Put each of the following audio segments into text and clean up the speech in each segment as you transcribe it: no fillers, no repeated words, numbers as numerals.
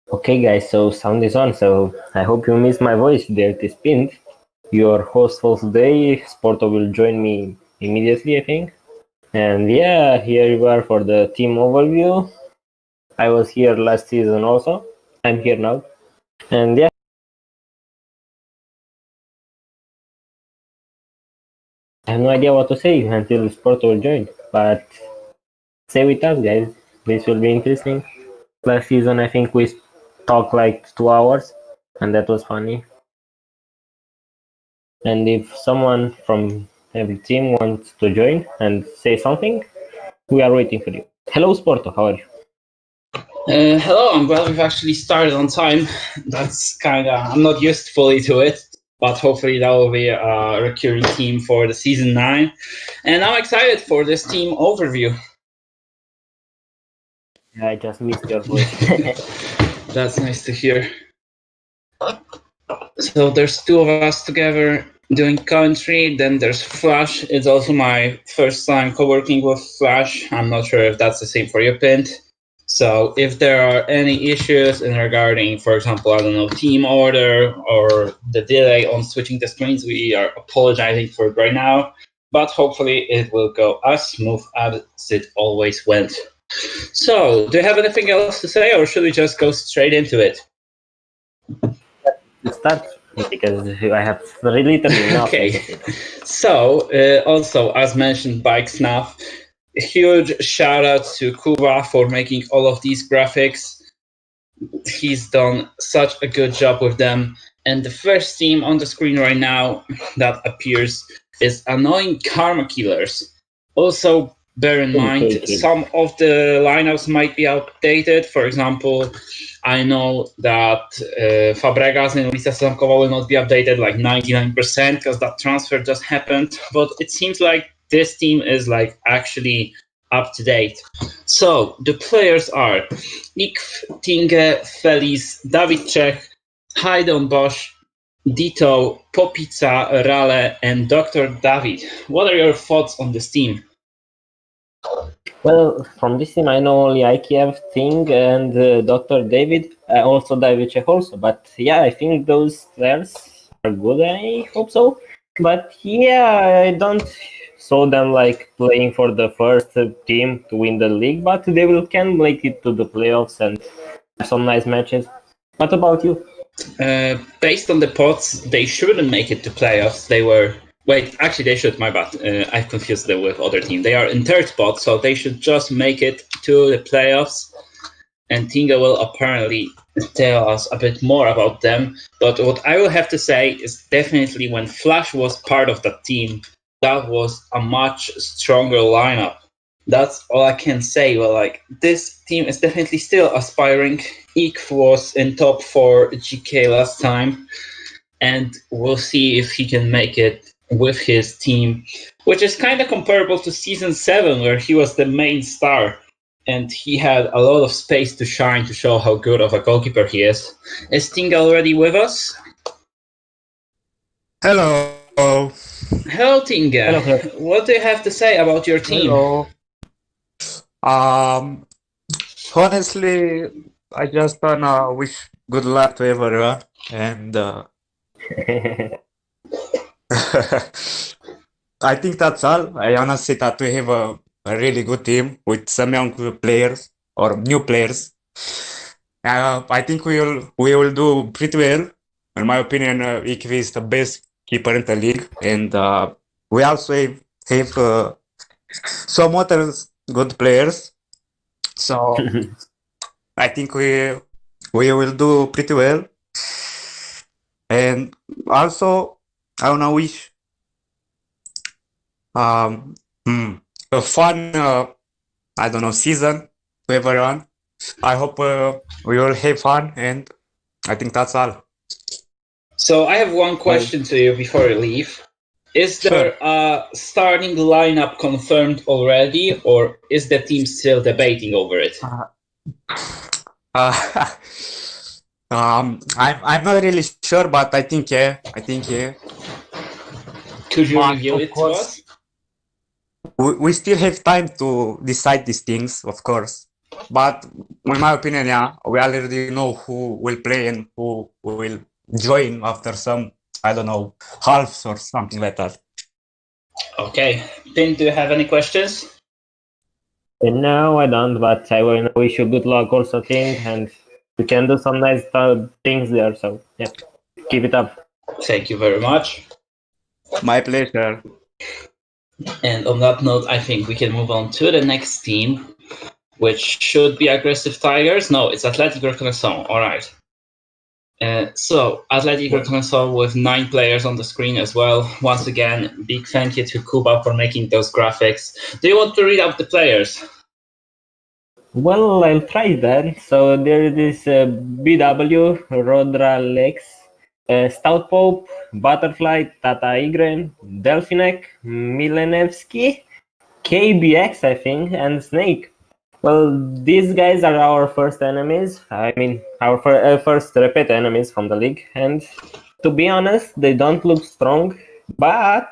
Okay, guys, so sound is on. So I hope you miss my voice there at this pint. Your host for today, Sporto, will join me immediately, I think. And yeah, here you are for the team overview. I was here last season also. I'm here now. And yeah, I have no idea what to say until Sporto will join. But stay with us, guys. This will be interesting. Last season, I think we talked like 2 hours, and that was funny. And if someone from every team wants to join and say something, we are waiting for you. Hello, Sporto. How are you? Hello, I'm glad we've actually started on time. That's I'm not used fully to it, but hopefully that will be a recurring theme for the season 9. And I'm excited for this team overview. I just missed your voice. That's nice to hear. So there's two of us together doing commentary. Then there's Flash. It's also my first time co-working with Flash. I'm not sure if that's the same for you, Pint. So if there are any issues in regarding, for example, I don't know, team order or the delay on switching the screens, we are apologizing for it right now. But hopefully it will go as smooth as it always went. So, do you have anything else to say, or should we just go straight into it? Start because I have literally nothing. Okay. So, also as mentioned by Xnaf, a huge shout out to Kuba for making all of these graphics. He's done such a good job with them. And the first team on the screen right now that appears is Annoying Karma Killers. Also, bear in mind, some of the lineups might be outdated. For example, I know that Fabregas and Lisa Slamkova will not be updated like 99% because that transfer just happened. But it seems like this team is like actually up to date. So the players are Ikf, Tinge, Feliz, David Czech, Haydon Bosch, Dito, Popica, Rale, and Dr. David. What are your thoughts on this team? Well, from this team, I know only IKF, Thing, and Dr. David, also David Czech also. But yeah, I think those players are good, I hope so. But yeah, I don't saw them like playing for the first team to win the league, but they can make it to the playoffs and have some nice matches. What about you? Based on the pods, they shouldn't make it to playoffs. Actually, they should. My bad. I've confused them with other team. They are in third spot, so they should just make it to the playoffs. And Tinga will apparently tell us a bit more about them. But what I will have to say is definitely when Flash was part of that team, that was a much stronger lineup. That's all I can say. Well, like this team is definitely still aspiring. Ikf was in top 4 GK last time, and we'll see if he can make it with his team, which is kind of comparable to season 7, where he was the main star and he had a lot of space to shine to show how good of a goalkeeper he is. Is Tinga already with us? Hello. Hello, Tinga. Hello. What do you have to say about your team? Hello. Honestly, I just wanna wish good luck to everyone, and I think that's all. I wanna say that we have a really good team with some young players or new players. I think we will do pretty well. In my opinion, Ikvi is the best keeper in the league, and we also have some other good players. So I think we will do pretty well. And also, I wanna wish a fun I don't know season to everyone. I hope we all have fun, and I think that's all. So I have one question to you before you leave. Is there a starting lineup confirmed already, or is the team still debating over it? I'm not really sure, but I think yeah. Could you But reveal of it course- to us? we still have time to decide these things, of course. But in my opinion, yeah, we already know who will play and who will join after some, I don't know, halves or something like that. Okay. Pin, do you have any questions? No, I don't, but I will wish you good luck also, King, and we can do some nice things there. So, yeah, keep it up. Thank you very much. My pleasure. And on that note, I think we can move on to the next team, which should be Aggressive Tigers. No, it's Athletic Reconnaissance. All right. So, Athletic Reconnaissance with 9 players on the screen as well. Once again, big thank you to Kuba for making those graphics. Do you want to read out the players? Well, I'll try that. So there is this BW, Rodra Lex, Stout Pope, Butterfly, Tata Igren, Delfinek, Milenevsky, KBX, I think, and Snake. Well, these guys are our first enemies. I mean, our first repeat enemies from the league. And to be honest, they don't look strong, but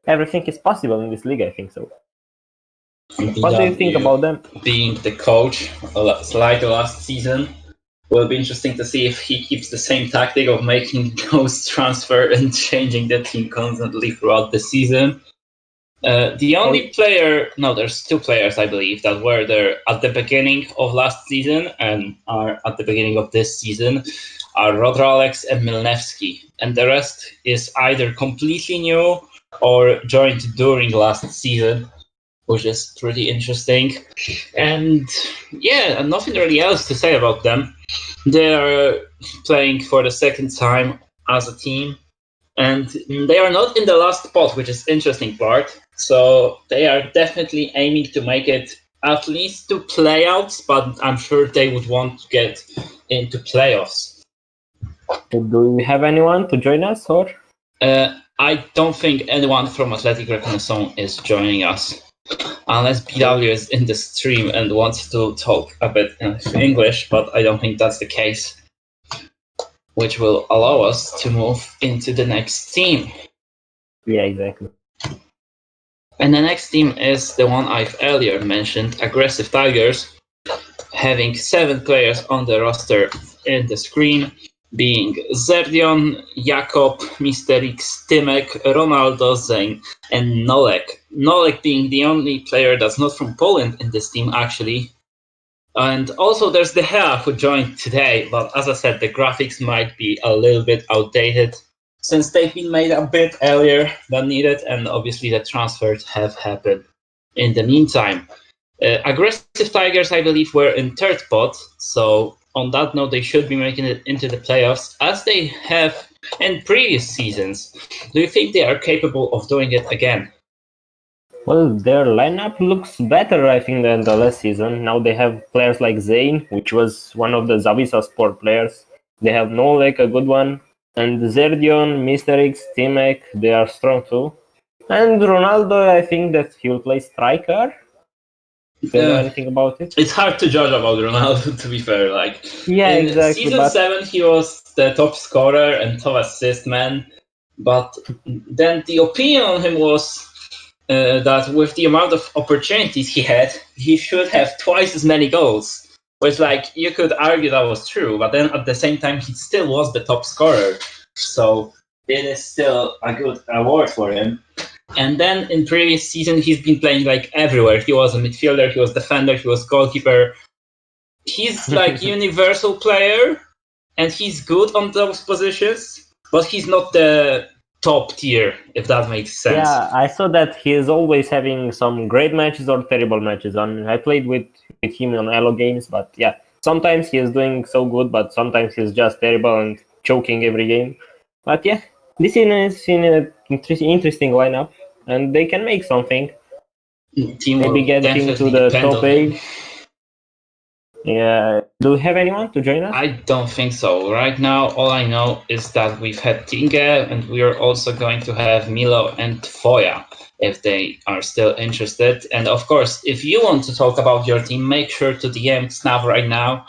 everything is possible in this league, I think so. What do you think about them? Being the coach, like the last season, will be interesting to see if he keeps the same tactic of making those transfer and changing the team constantly throughout the season. The only player, no, there's 2 players, I believe, that were there at the beginning of last season and are at the beginning of this season, are Rodralex and Milnevsky. And the rest is either completely new or joined during last season, which is pretty interesting. And yeah, nothing really else to say about them. They are playing for the second time as a team. And they are not in the last spot, which is interesting part. So they are definitely aiming to make it at least to playouts, but I'm sure they would want to get into playoffs. Do we have anyone to join us, or? I don't think anyone from Athletic Reconnaissance is joining us, unless BW is in the stream and wants to talk a bit in English, but I don't think that's the case, which will allow us to move into the next team. Yeah, exactly. And the next team is the one I've earlier mentioned, Aggressive Tigers, having 7 players on the roster in the screen, being Zerdion, Jakob, Mr. X, Timek, Ronaldo, Zane, and Nolek. Nolek being the only player that's not from Poland in this team, actually. And also there's De Gea, who joined today, but as I said, the graphics might be a little bit outdated since they've been made a bit earlier than needed, and obviously the transfers have happened in the meantime. Aggressive Tigers, I believe, were in 3rd spot, so on that note, they should be making it into the playoffs, as they have in previous seasons. Do you think they are capable of doing it again? Well, their lineup looks better, I think, than the last season. Now they have players like Zane, which was one of the Zavisa Sport players. They have Nolek, a good one. And Zerdion, Mr. X, Timek, they are strong too. And Ronaldo, I think that he will play striker. Do you know anything about it? It's hard to judge about Ronaldo, to be fair. Yeah, in exactly. Season 7, he was the top scorer and top assist man. But then the opinion on him was that with the amount of opportunities he had, he should have twice as many goals. Which, you could argue that was true, but then at the same time, he still was the top scorer. So it is still a good award for him. And then in previous season, he's been playing everywhere. He was a midfielder, he was defender, he was goalkeeper. He's universal player, and he's good on those positions, but he's not the top tier, if that makes sense. Yeah, I saw that he is always having some great matches or terrible matches. And I played with him on Elo games, but yeah, sometimes he is doing so good, but sometimes he's just terrible and choking every game. But yeah, this is an interesting lineup, and they can make something. Team Maybe get him to the top 8. Yeah. Do we have anyone to join us? I don't think so. Right now, all I know is that we've had Tinge, and we are also going to have Milo and Foya, if they are still interested. And of course, if you want to talk about your team, make sure to DM Snav right now.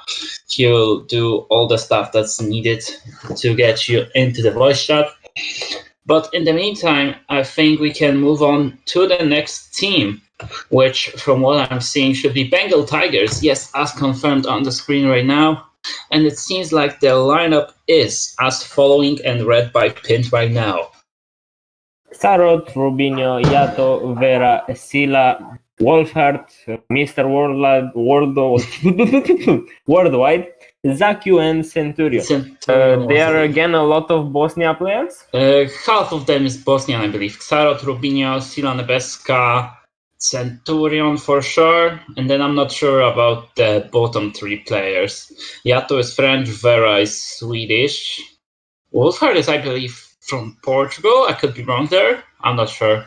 He'll do all the stuff that's needed to get you into the voice chat. But in the meantime, I think we can move on to the next team, which from what I'm seeing should be Bengal Tigers. Yes, as confirmed on the screen right now. And it seems like the lineup is as following and read by Pint right now. Sarot, Rubinho, Yato, Vera, Sila, Wolfhard, Mr. Worldwide, Zakiu, and Centurion. There are again a lot of Bosnia players. Half of them is Bosnian, I believe. Sarot, Rubinho, Sila Nebeska, Centurion for sure, and then I'm not sure about the bottom three players. Yato is French, Vera is Swedish. Wolfhard is, I believe, from Portugal. I could be wrong there. I'm not sure.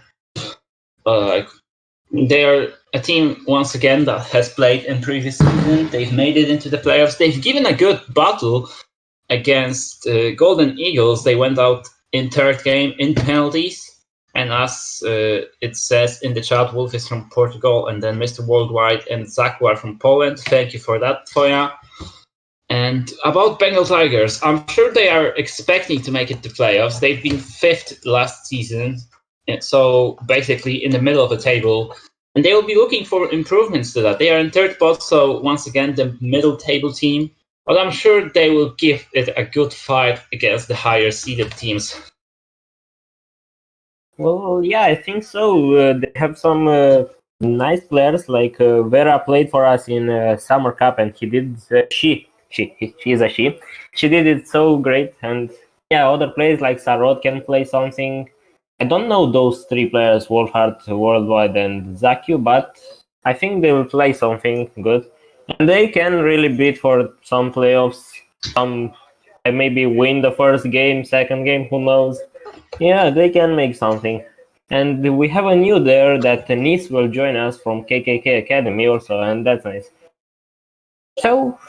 They are a team, once again, that has played in previous season. They've made it into the playoffs. They've given a good battle against Golden Eagles. They went out in third game in penalties. And as it says in the chat, Wolf is from Portugal, and then Mr. Worldwide and Zaku are from Poland. Thank you for that, Tvoja. And about Bengal Tigers, I'm sure they are expecting to make it to playoffs. They've been fifth last season, so basically in the middle of the table. And they will be looking for improvements to that. They are in third spot, so once again, the middle table team. But I'm sure they will give it a good fight against the higher seeded teams. Well, yeah, I think so. They have some nice players. Like Vera played for us in Summer Cup, and he did. She is a she. She did it so great, and yeah, other players like Sarot can play something. I don't know those three players, Wolfhard, Worldwide, and Zakiu, but I think they will play something good, and they can really beat for some playoffs. Some maybe win the first game, second game, who knows. Yeah, they can make something. And we have a new there that Nice will join us from KKK Academy also, and that's nice. So,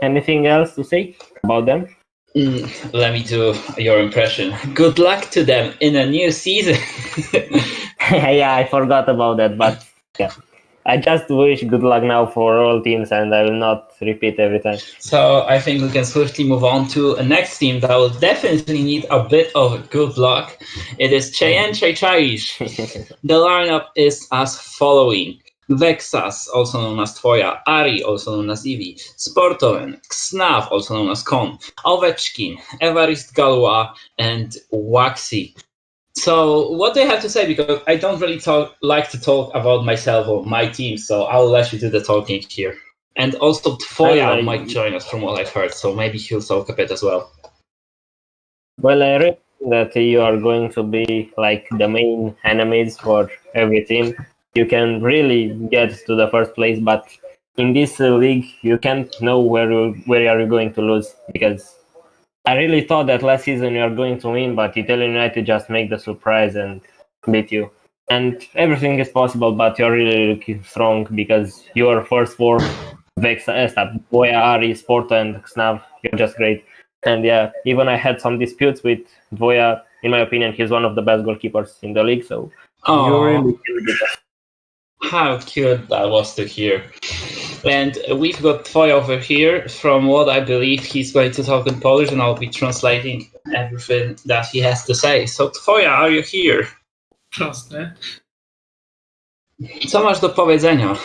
anything else to say about them? Let me do your impression. Good luck to them in a new season. Yeah, I forgot about that, but yeah. I just wish good luck now for all teams, and I will not repeat every time. So I think we can swiftly move on to a next team that will definitely need a bit of good luck. It is Cheyenne Chaichaish. The lineup is as following. Vexas, also known as Tvoja, Ari, also known as Ivi, Sportoven, Xnav, also known as Kon, Ovechkin, Evarist Galois, and Waxy. So what do you have to say? Because I don't really like to talk about myself or my team, so I'll let you do the talking here. And also Tvoja might join us from what I've heard, so maybe he'll talk a bit as well. Well, I read that you are going to be like the main enemies for every team. You can really get to the first place, but in this league, you can't know where are you going to lose, because I really thought that last season you are going to win, but Italian United just make the surprise and beat you. And everything is possible, but you're really strong because your first four, Vexa, Boya, Ari, Sporto, and Xnav, you're just great. And yeah, even I had some disputes with Dvoja. In my opinion, he's one of the best goalkeepers in the league, so you really can beat us. How cute that was to hear. And we've got Tvoja over here. From what I believe, he's going to talk in Polish, and I'll be translating everything that he has to say. So Tvoja, are you here? Proste. Co masz do powiedzenia?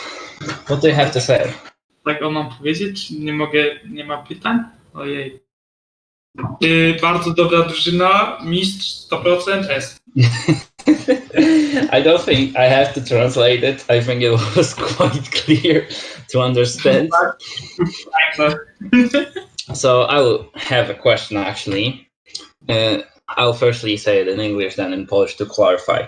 What do you have to say? Tak mam powiedzieć? Nie ma pytań? Ojej. Bardzo dobra drużyna, mistrz 100% S. I don't think I have to translate it. I think it was quite clear to understand. So I will have a question actually. I'll firstly say it in English, then in Polish to clarify.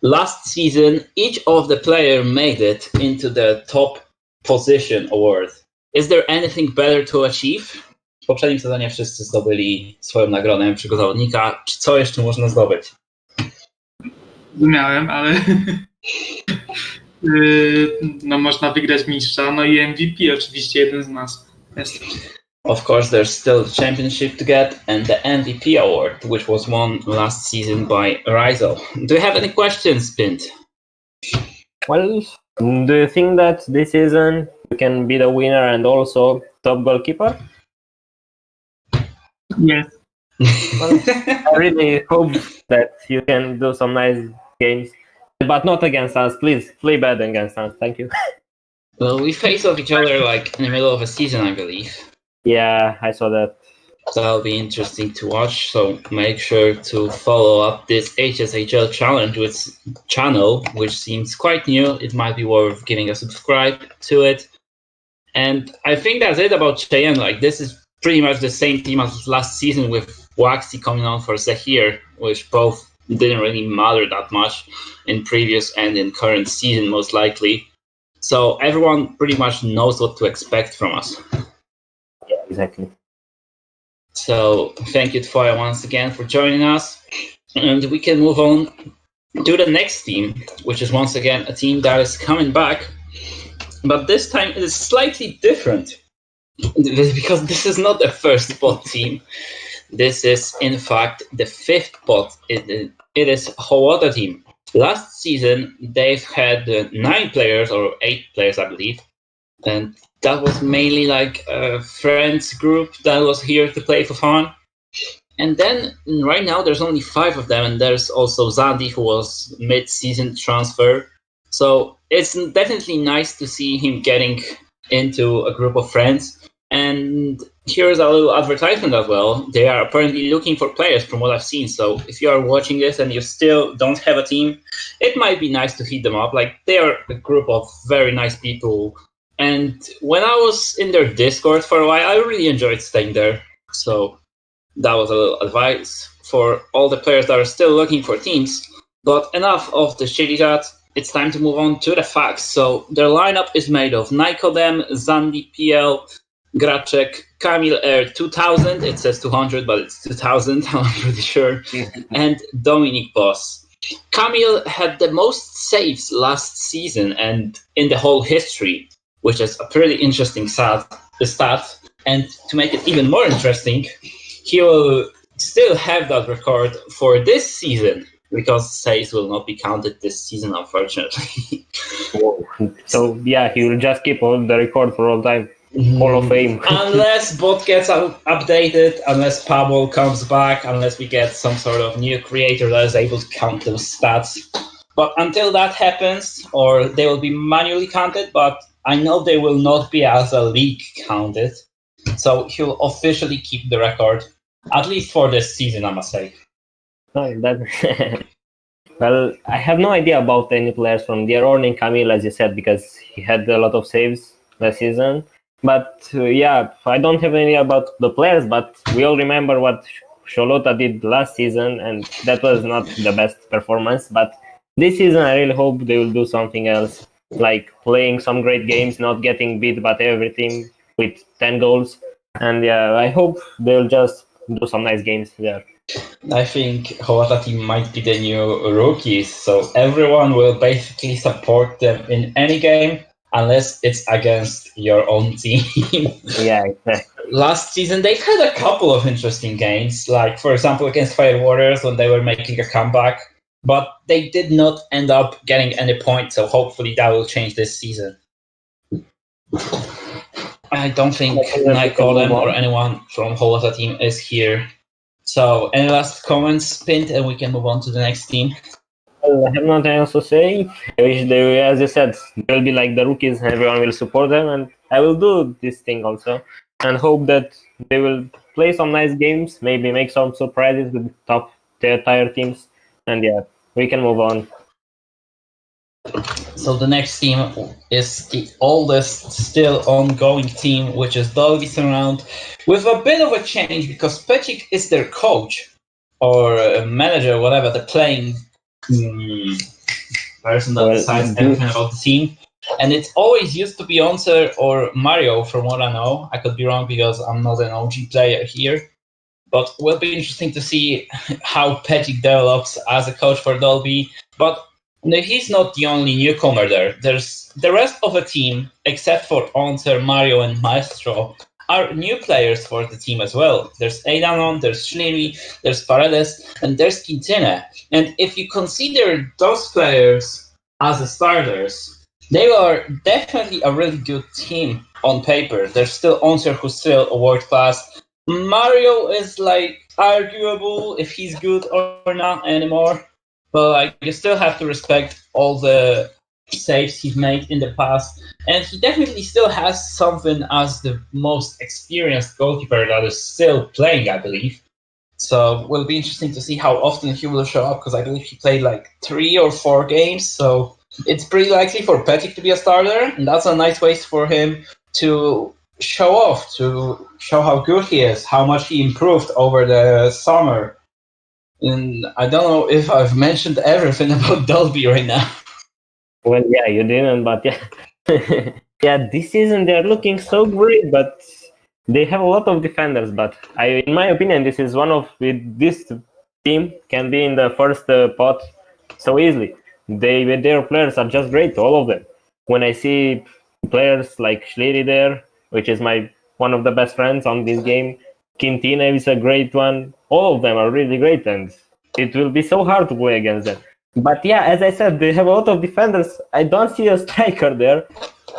Last season, each of the players made it into the top position award. Is there anything better to achieve? W poprzednim sezonie wszyscy zdobyli swoją nagrodę najlepszego zawodnika. Co jeszcze można zdobyć? Miałem, ale no można wygrać mistrza, no i MVP oczywiście jeden z nas jest. Of course, there's still the championship to get and the MVP award, which was won last season by Rizal. Do you have any questions, Pint? Well, do you think that this season you can be the winner and also top goalkeeper? Yes. Well, I really hope that you can do some nice games. But not against us, please. Play bad against us, thank you. Well, we face off each other like in the middle of a season, I believe. Yeah, I saw that. That'll be interesting to watch. So make sure to follow up this HSHL channel, which seems quite new. It might be worth giving a subscribe to it. And I think that's it about Cheyenne. Like, this is pretty much the same team as last season with Waxy coming on for Zahir, which both didn't really matter that much in previous and in current season, most likely. So everyone pretty much knows what to expect from us. Yeah, exactly. So thank you, Tfoya, once again for joining us. And we can move on to the next team, which is once again a team that is coming back. But this time it is slightly different because this is not the first spot team. This is, in fact, the fifth spot. It is Hołota team. Last season, they've had 9 players, or 8 players, I believe. And that was mainly like a friends group that was here to play for fun. And then right now there's only 5 of them, and there's also Zandi, who was mid-season transfer. So it's definitely nice to see him getting into a group of friends. And here's a little advertisement as well. They are apparently looking for players from what I've seen. So if you are watching this and you still don't have a team, it might be nice to hit them up. Like, they are a group of very nice people. And when I was in their Discord for a while, I really enjoyed staying there. So that was a little advice for all the players that are still looking for teams. But enough of the shitty chat. It's time to move on to the facts. So their lineup is made of Nikodem, Zandi PL, Gracek, Kamil Air 2000. It says 200, but it's 2000, I'm pretty sure. And Dominic Boss. Kamil had the most saves last season and in the whole history, which is a pretty interesting stat. And to make it even more interesting, he will still have that record for this season, because saves will not be counted this season, unfortunately. So yeah, he will just keep all the record for all time. Hall of Fame. Unless bot gets updated, unless Pablo comes back, unless we get some sort of new creator that is able to count those stats. But until that happens, or they will be manually counted, but I know they will not be as a league counted. So he'll officially keep the record, at least for this season, I must say. Well, I have no idea about any players from there, only Kamil, as you said, because he had a lot of saves last season. But yeah, I don't have any idea about the players, but we all remember what Hołota did last season, and that was not the best performance. But this season, I really hope they will do something else, like playing some great games, not getting beat by everything with 10 goals. And yeah, I hope they'll just do some nice games there. I think Hołota team might be the new rookies, so everyone will basically support them in any game, unless it's against your own team. Yeah, exactly. Last season, they had a couple of interesting games, like, for example, against Fire Warriors when they were making a comeback, but they did not end up getting any points, so hopefully that will change this season. I don't think Nikodem or anyone from Hołota team is here. So, any last comments, Pint, and we can move on to the next team? I have nothing else to say. I wish they, as you said, they'll be like the rookies, everyone will support them, and I will do this thing also, and hope that they will play some nice games, maybe make some surprises with top tier teams, and yeah, we can move on. So the next team is the oldest still ongoing team, which is Dolby Surround, with a bit of a change because Pecik is their coach or manager, whatever, the playing person that decides everything about the team. And it always used to be Onser or Mario, from what I know. I could be wrong because I'm not an OG player here. But it will be interesting to see how Pecik develops as a coach for Dolby. But no, he's not the only newcomer there. There's the rest of the team, except for Onser, Mario, and Maestro, are new players for the team as well. There's Aidanon, there's Shliri, there's Paredes, and there's Quintana. And if you consider those players as the starters, they are definitely a really good team on paper. There's still Onser, who's still a world class. Mario is like arguable if he's good or not anymore. but like you still have to respect all the saves he's made in the past, and he definitely still has something as the most experienced goalkeeper that is still playing, I believe. So it will be interesting to see how often he will show up, because I believe he played like 3 or 4 games, so it's pretty likely for Petic to be a starter, and that's a nice way for him to show off, to show how good he is, how much he improved over the summer. And I don't know if I've mentioned everything about Dolby right now. Well, yeah, you didn't, but yeah. Yeah, this season they're looking so great, but they have a lot of defenders. But in my opinion, this is one of this team can be in the first pot so easily. Their players are just great, all of them. When I see players like Schleri there, which is one of the best friends on this game, Quintana is a great one. All of them are really great, and it will be so hard to play against them. But yeah, as I said, they have a lot of defenders. I don't see a striker there.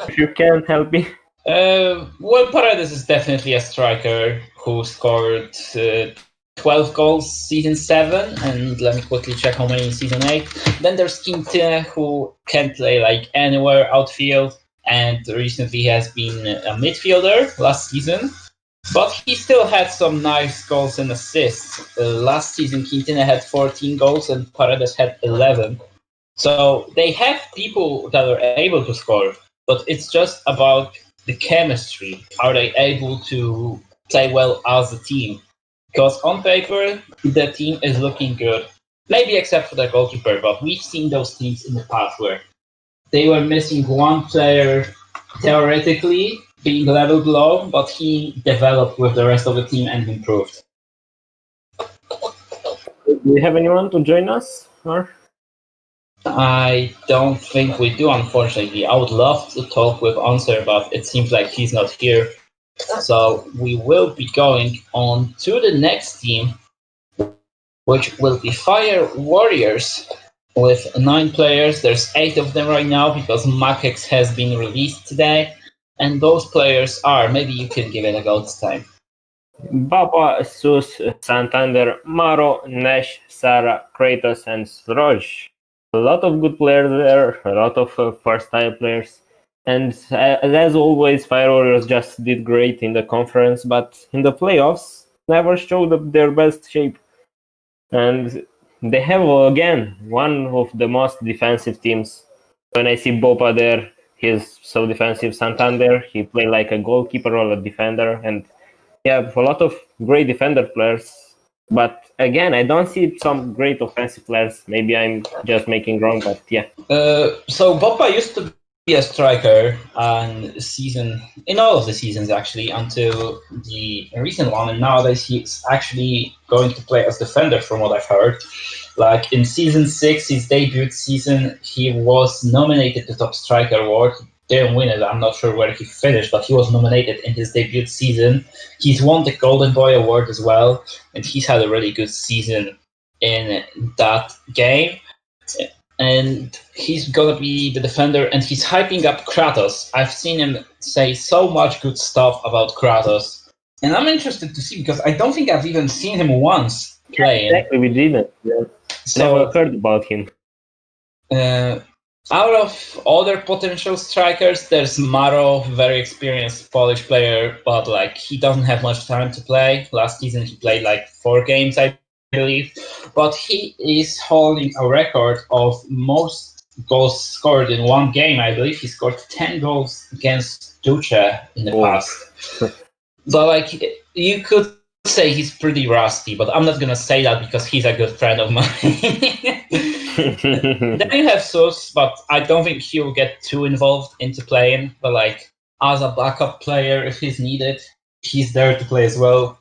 If you can help me. Well, Paredes is definitely a striker who scored 12 goals season 7, and let me quickly check how many in season 8. Then there's Quintana, who can play like anywhere outfield, and recently has been a midfielder last season. But he still had some nice goals and assists. Last season, Quintana had 14 goals and Paredes had 11. So they have people that are able to score, but it's just about the chemistry. Are they able to play well as a team? Because on paper, the team is looking good. Maybe except for the goalkeeper, but we've seen those teams in the past where they were missing one player theoretically being level below, but he developed with the rest of the team and improved. Do you have anyone to join us? Or? I don't think we do, unfortunately. I would love to talk with Answer, but it seems like he's not here. So we will be going on to the next team, which will be Fire Warriors with 9 players. There's 8 of them right now because Makex has been released today. And those players are, maybe you can give it a go this time. Baba, Sus, Santander, Maro, Nash, Sara, Kratos, and Sroj. A lot of good players there, a lot of first-time players. And as always, Fire Warriors just did great in the conference, but in the playoffs, never showed their best shape. And they have, again, one of the most defensive teams. When I see Bopa there, he's so defensive. Santander, he played like a goalkeeper or a defender, and yeah, a lot of great defender players. But again, I don't see some great offensive players. Maybe I'm just making wrong, but yeah. So Bopa used to be a striker in all of the seasons actually until the recent one, and nowadays he's actually going to play as defender from what I've heard. Like in season 6, his debut season, he was nominated to top striker award. Didn't win it. I'm not sure where he finished, but he was nominated in his debut season. He's won the Golden Boy award as well, and he's had a really good season in that game. And he's gonna be the defender, and he's hyping up Kratos. I've seen him say so much good stuff about Kratos, and I'm interested to see because I don't think I've even seen him once playing. Exactly, we didn't. Yeah. So, Never heard about him. Out of other potential strikers, there's Maro, very experienced Polish player, but like he doesn't have much time to play. Last season he played like 4 games, I believe, but he is holding a record of most goals scored in one game. I believe he scored 10 goals against Duce in the past. So like you could say he's pretty rusty, but I'm not gonna say that because he's a good friend of mine. Then you have Sus, but I don't think he'll get too involved into playing. But like as a backup player, if he's needed, he's there to play as well.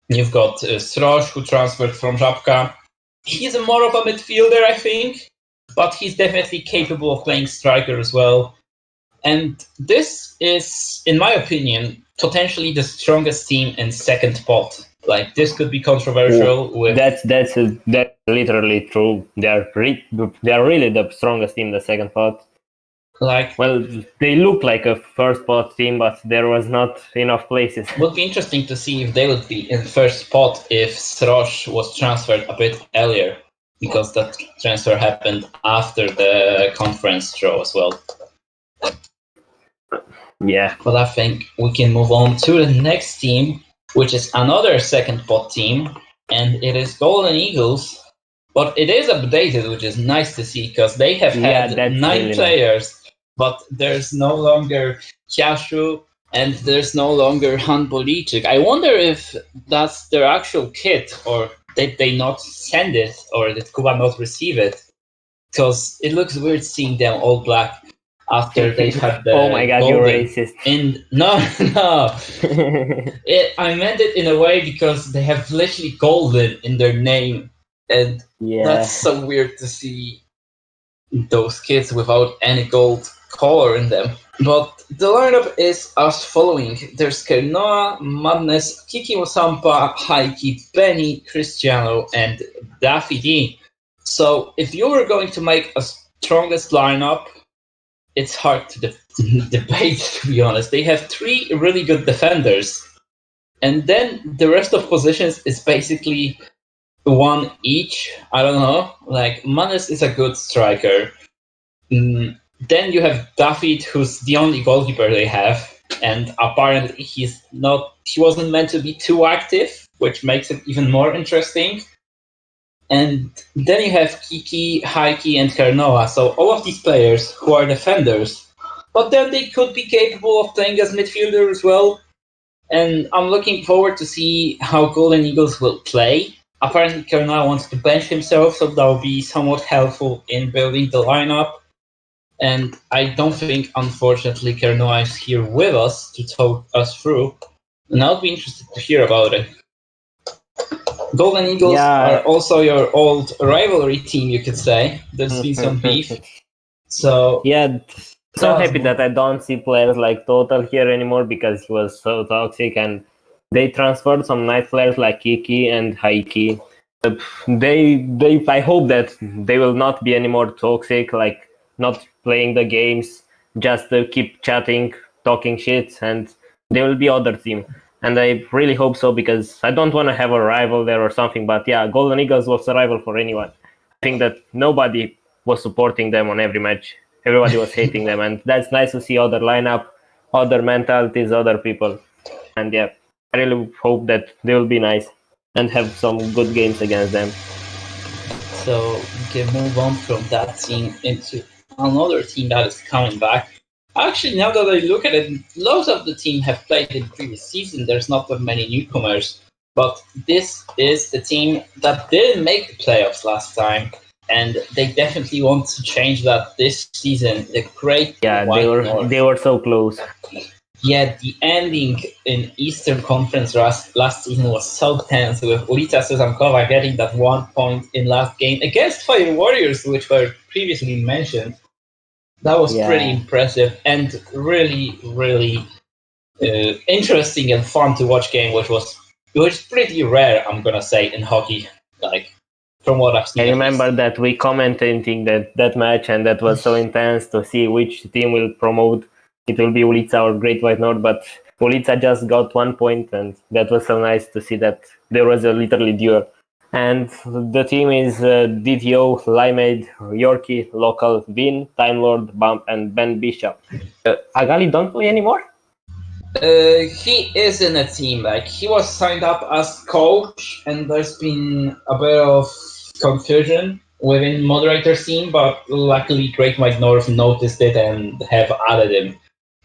You've got Sroj, who transferred from Żabka. He's more of a midfielder, I think, but he's definitely capable of playing striker as well. And this is, in my opinion, potentially the strongest team in second pot. Like this could be controversial. That's literally true. They are really the strongest team in the second pot. Well, they look like a first pot team, but there was not enough places. It would be interesting to see if they would be in first pot if Sroj was transferred a bit earlier. because that transfer happened after the conference draw as well. Yeah. But I think we can move on to the next team, which is another second pot team, and it is Golden Eagles. But it is updated, which is nice to see, because they have had that's 9 really players, but there's no longer Kiashu and there's no longer Han Policzyk. I wonder if that's their actual kit, or did they not send it, or did Kuba not receive it? Because it looks weird seeing them all black after they've had the Oh my god, you're golden. racist. No. I meant it in a way because they have literally golden in their name, and that's so weird to see those kids without any gold color in them. But the lineup is as following. There's Kernoa, Madness, Kiki Wasampa, Haiki, Benny, Cristiano, and Daffy D. So if you were going to make a strongest lineup, it's hard to debate, to be honest. They have 3 really good defenders, and then the rest of positions is basically 1 each. I don't know. Like, Manes is a good striker. Then you have David, who's the only goalkeeper they have, and apparently he wasn't meant to be too active, which makes it even more interesting. And then you have Kiki, Haiki, and Kernoa. So all of these players who are defenders, but then they could be capable of playing as midfielder as well. And I'm looking forward to see how Golden Eagles will play. Apparently Kernoa wants to bench himself, so that will be somewhat helpful in building the lineup. And I don't think, unfortunately, Kernoa is here with us to talk us through. And I'll be interested to hear about it. Golden Eagles are also your old rivalry team, you could say. There's been some beef. So happy that I don't see players like Total here anymore, because he was so toxic, and they transferred some nice players like Kiki and Haiki. I hope that they will not be any more toxic, like not playing the games, just keep chatting, talking shit, and they will be other team. And I really hope so, because I don't want to have a rival there or something. But yeah, Golden Eagles was a rival for anyone. I think that nobody was supporting them on every match. Everybody was hating them, and that's nice to see other lineup, other mentalities, other people. And yeah, I really hope that they will be nice and have some good games against them. So we can move on from that team into another team that is coming back. Actually, now that I look at it, lots of the team have played in the previous season. There's not that many newcomers, but this is the team that didn't make the playoffs last time, and they definitely want to change that this season. The Great White North. They were so close. Yeah, the ending in Eastern Conference last season was so tense, with Ulica Sezamkova getting that 1 point in last game against Fire Warriors, which were previously mentioned. That was pretty impressive and really, really interesting and fun to watch game, which is pretty rare, I'm gonna say, in hockey. Like, from what I've seen. I remember that we commenting that match, and that was so intense to see which team will promote. It will be Ulica or Great White North, but Ulica just got 1 point, and that was so nice to see that there was a literally duel. And the team is DTO, Limeade, Yorkie, Local, Vin, Time Lord, Bump, and Ben Bishop. Agali don't play anymore? He is in a team. Like, he was signed up as coach, and there's been a bit of confusion within moderator's team, but luckily Great White North noticed it and have added him.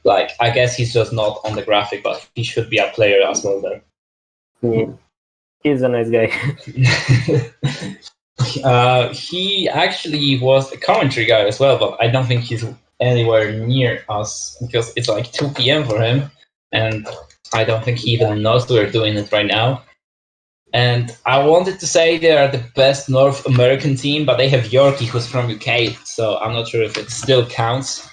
Like, I guess he's just not on the graphic, but he should be a player as well there. Yeah. He's a nice guy. He actually was a commentary guy as well, but I don't think he's anywhere near us, because it's like 2 p.m. for him, and I don't think he even knows we're doing it right now. And I wanted to say they are the best North American team, but they have Yorkie, who's from UK, so I'm not sure if it still counts.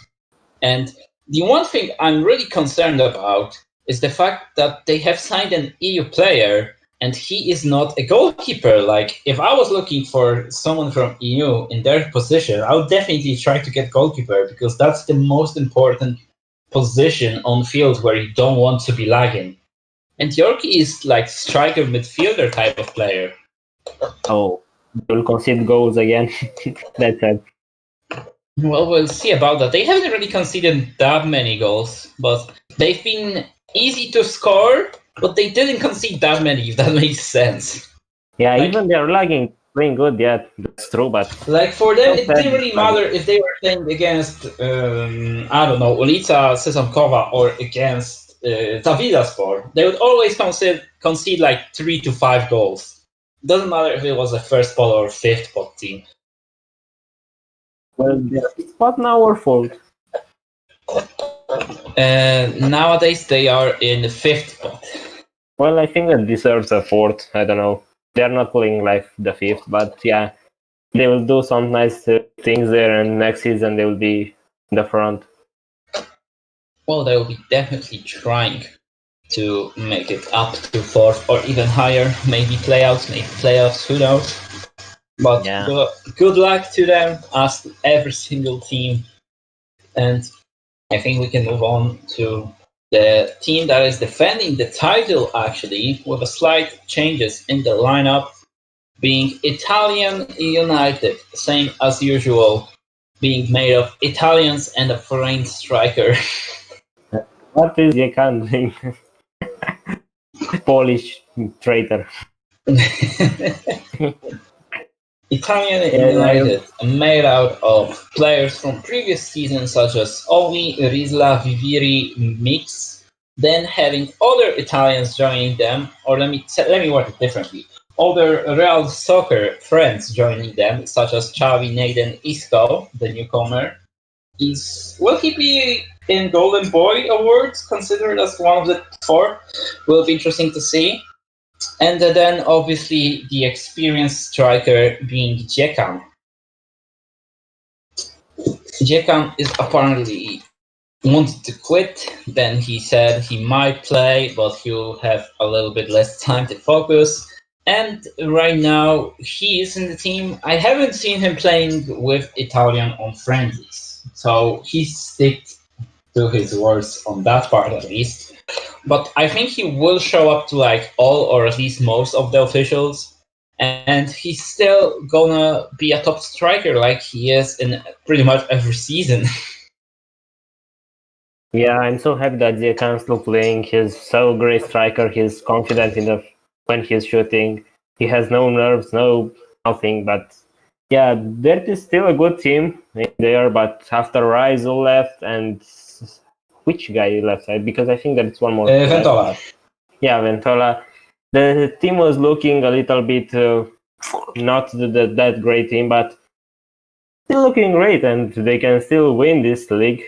And the one thing I'm really concerned about is the fact that they have signed an EU player, and he is not a goalkeeper. Like, if I was looking for someone from EU in their position, I would definitely try to get goalkeeper, because that's the most important position on field where you don't want to be lagging. And Yorkie is like striker midfielder type of player. Oh, they will concede goals again. That's it. Well, we'll see about that. They haven't really conceded that many goals, but they've been easy to score, but they didn't concede that many, if that makes sense. Yeah, Like- even they're lagging, playing good. Yeah, that's true. But Like, for them, Not it bad, didn't really but- matter if they were playing against, I don't know, Ulica Sezamkova or against Davidaspor. They would always concede like 3 to 5 goals. Doesn't matter if it was a first pot or fifth pot team. well, it's not now our fault. Nowadays, they are in the fifth pot. Well, I think that deserves a fourth. I don't know. They're not playing like the fifth, but yeah, they will do some nice things there, and next season they will be in the front. Well, they will be definitely trying to make it up to fourth or even higher. Maybe playoffs, who knows? But Yeah. good luck to them, as to every single team. And I think we can move on to the team that is defending the title, actually, with a slight changes in the lineup, being Italian United, same as usual, being made of Italians and a foreign striker. What is Jekan doing? Polish traitor. Italian Yeah, United, made out of players from previous seasons such as Oli, Rizla, Viviri, Mix, then having other Italians joining them, or let me word it differently. Other Real Soccer friends joining them, such as Xavi, Nathan, Isco, the newcomer. Will he be in Golden Boy Awards, considered as one of the 4? Will be interesting to see. And then obviously the experienced striker being Jekan. Jekan is apparently wanted to quit. Then he said he might play, but he'll have a little bit less time to focus. And right now he is in the team. I haven't seen him playing with Italian on friendlies, so he sticked to his words on that part at least. But I think he will show up to like all or at least most of the officials, and he's still gonna be a top striker like he is in pretty much every season. Yeah, I'm so happy that Jekan's still playing. He's so great striker. He's confident when he's shooting. He has no nerves, no nothing. But yeah, that is still a good team in there. But after Rizal left, and which guy left? Because I think that it's one more. Ventola. Yeah, Ventola. The team was looking a little bit not that great team, but still looking great, and they can still win this league.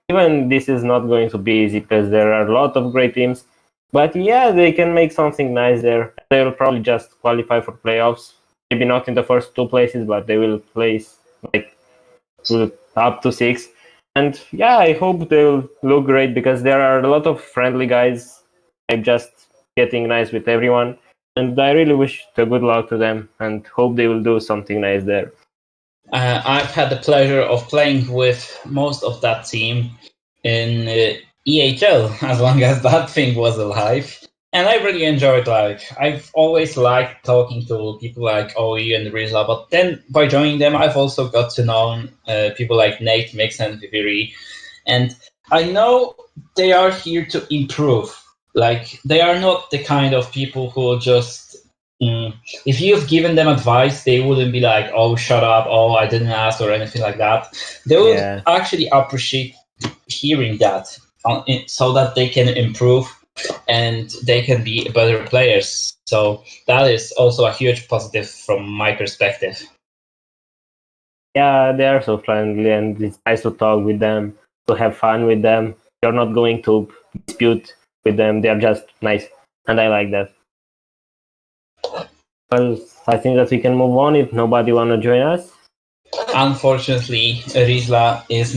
Even this is not going to be easy because there are a lot of great teams. But yeah, they can make something nice there. They will probably just qualify for playoffs. Maybe not in the first 2 places, but they will place like up to 6. And yeah, I hope they will look great because there are a lot of friendly guys. I'm just getting nice with everyone. And I really wish the good luck to them and hope they will do something nice there. I've had the pleasure of playing with most of that team in EHL as long as that thing was alive. And I really enjoyed, I've always liked talking to people like OE and Rizla, but then by joining them, I've also got to know people like Nate, Mix, and Viviri. And I know they are here to improve. Like, they are not the kind of people who will just if you've given them advice, they wouldn't be like, "Oh, shut up! Oh, I didn't ask," or anything like that. They would actually appreciate hearing that, so that they can improve and they can be better players. So that is also a huge positive from my perspective. Yeah, they are so friendly, and it's nice to talk with them, to have fun with them. You're not going to dispute with them; they are just nice, and I like that. Well, I think that we can move on if nobody want to join us. Unfortunately, Rizla is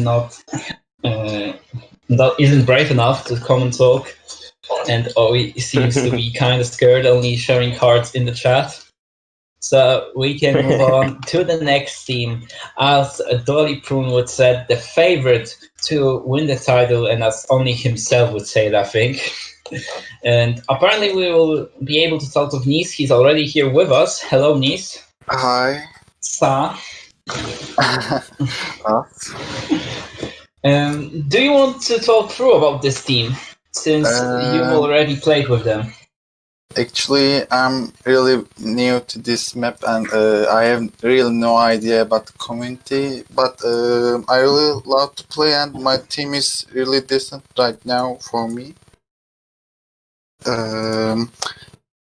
isn't brave enough to come and talk, and Oi seems to be kind of scared, only sharing cards in the chat. So we can move on to the next team. As Dolly Prunewood said, the favorite to win the title, and as only himself would say it, I think. And apparently we will be able to talk with Nis. He's already here with us. Hello, Nis. Hi. Sa. Us. Do you want to talk through about this team since you've already played with them? Actually, I'm really new to this map and I have really no idea about the community, but I really love to play and my team is really decent right now for me.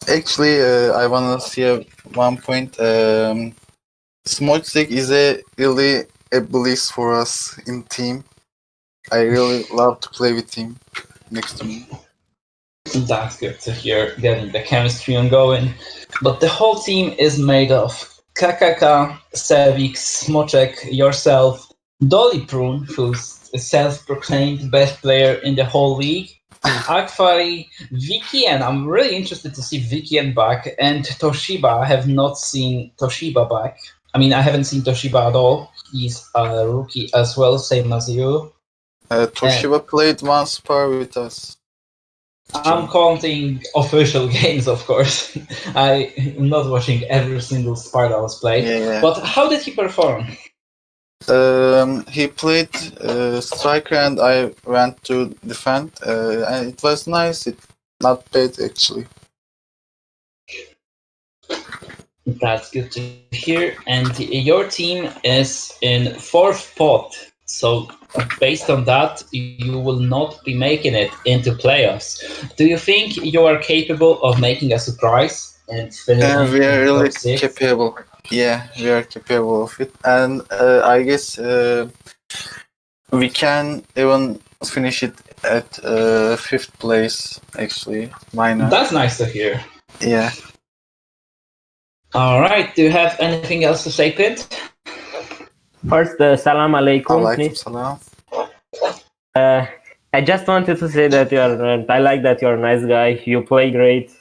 Actually, I want to see one point. Smokestick is really a bliss for us in team. I really love to play with him next to me. That's good to hear, getting the chemistry ongoing. But the whole team is made of KKK, Sevik, Smoczek, yourself, Dolly Prune, who's a self-proclaimed best player in the whole league, Akfari, Vicky, and I'm really interested to see Vicky and back, and Toshiba. I have not seen Toshiba back. I mean, I haven't seen Toshiba at all. He's a rookie as well, same as you. Toshiba played one spar with us. I'm counting official games, of course. I'm not watching every single Spartans play. Yeah. But how did he perform? He played striker and I went to defend. And it was nice. It not bad actually. That's good to hear. And your team is in fourth spot. So based on that, you will not be making it into playoffs. Do you think you are capable of making a surprise and finishing We are in really top six? capable. Yeah, we are capable of it. And I guess we can even finish it at fifth place actually. Why not? That's nice to hear. Yeah. All right. Do you have anything else to say, Pit? First, salam alaikum. Alaikum salam. I just wanted to say that I like that you're a nice guy. You play great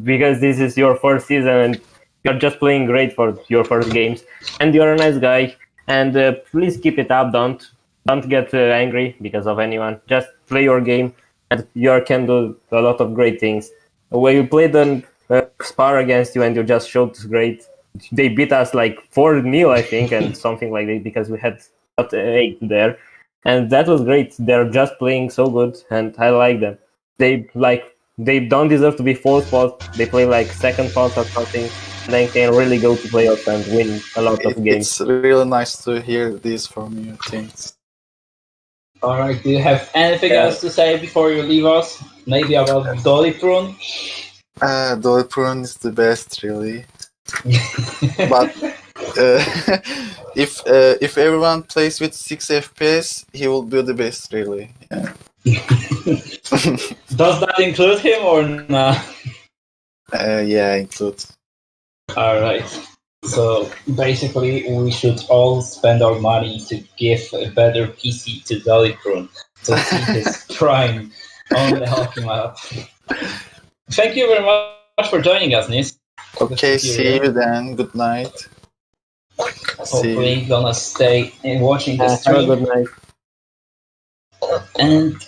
because this is your first season and you're just playing great for your first games. And you're a nice guy. And please keep it up. Don't get angry because of anyone. Just play your game, and you can do a lot of great things. When you played on spar against you, and you just showed great. They beat us like 4-0, I think, and something like that because we had 8 there. And that was great. They're just playing so good, and I like them. They don't deserve to be fourth spot. They play like second spot or something, and they can really go to playoffs and win a lot of games. It's really nice to hear this from you. Thanks. All right. Do you have anything else to say before you leave us? Maybe about Dolly Prune? Dolly Prune is the best, really. But if everyone plays with 6 FPS, he will be the best, really. Yeah. Does that include him or not? Yeah, include. All right. So basically, we should all spend our money to give a better PC to Dolly Prune to see his prime on the hockey map. Thank you very much for joining us, Nis. Okay, see you then. Good night. Hopefully, gonna stay and watching the Have a stream. good night. And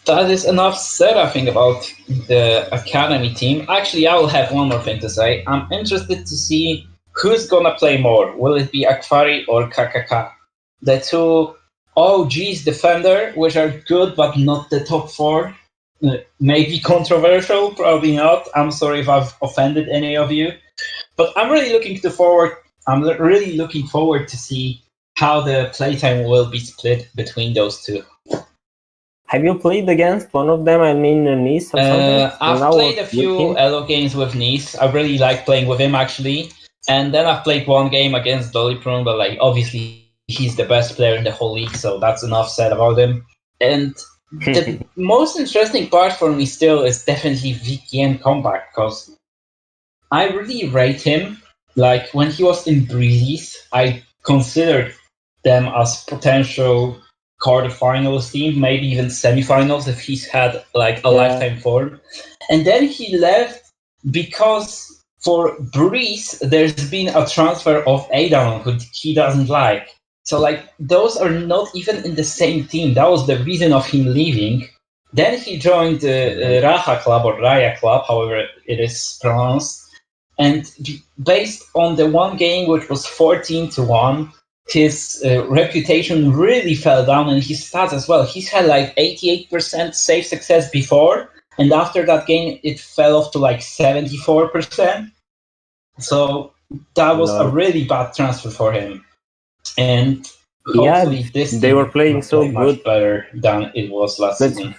that is enough said, I think, about the academy team. Actually, I will have one more thing to say. I'm interested to see who's gonna play more. Will it be Akfari or KKK? The two OGs defender, which are good but not the top 4. Maybe controversial, probably not. I'm sorry if I've offended any of you. But I'm really looking forward to see how the playtime will be split between those two. Have you played against one of them? I mean, Nice or something? I've played a few Elo games with Nice. I really like playing with him, actually. And then I've played one game against Dolly Prune, but like obviously he's the best player in the whole league, so that's enough said about him. And the most interesting part for me still is definitely VKN comeback, because I really rate him. Like when he was in Breezes, I considered them as potential quarterfinals team, maybe even semifinals if he's had like a lifetime form. And then he left because for Breeze, there's been a transfer of Aidan, who he doesn't like. So like those are not even in the same team. That was the reason of him leaving. Then he joined the Raha Club or Raya Club, however it is pronounced. And based on the one game, which was 14-1, his reputation really fell down, and his stats as well. He's had like 88% save success before, and after that game, it fell off to like 74%. So that was a really bad transfer for him. And hopefully this they team were playing will so play much good. better than it was last season.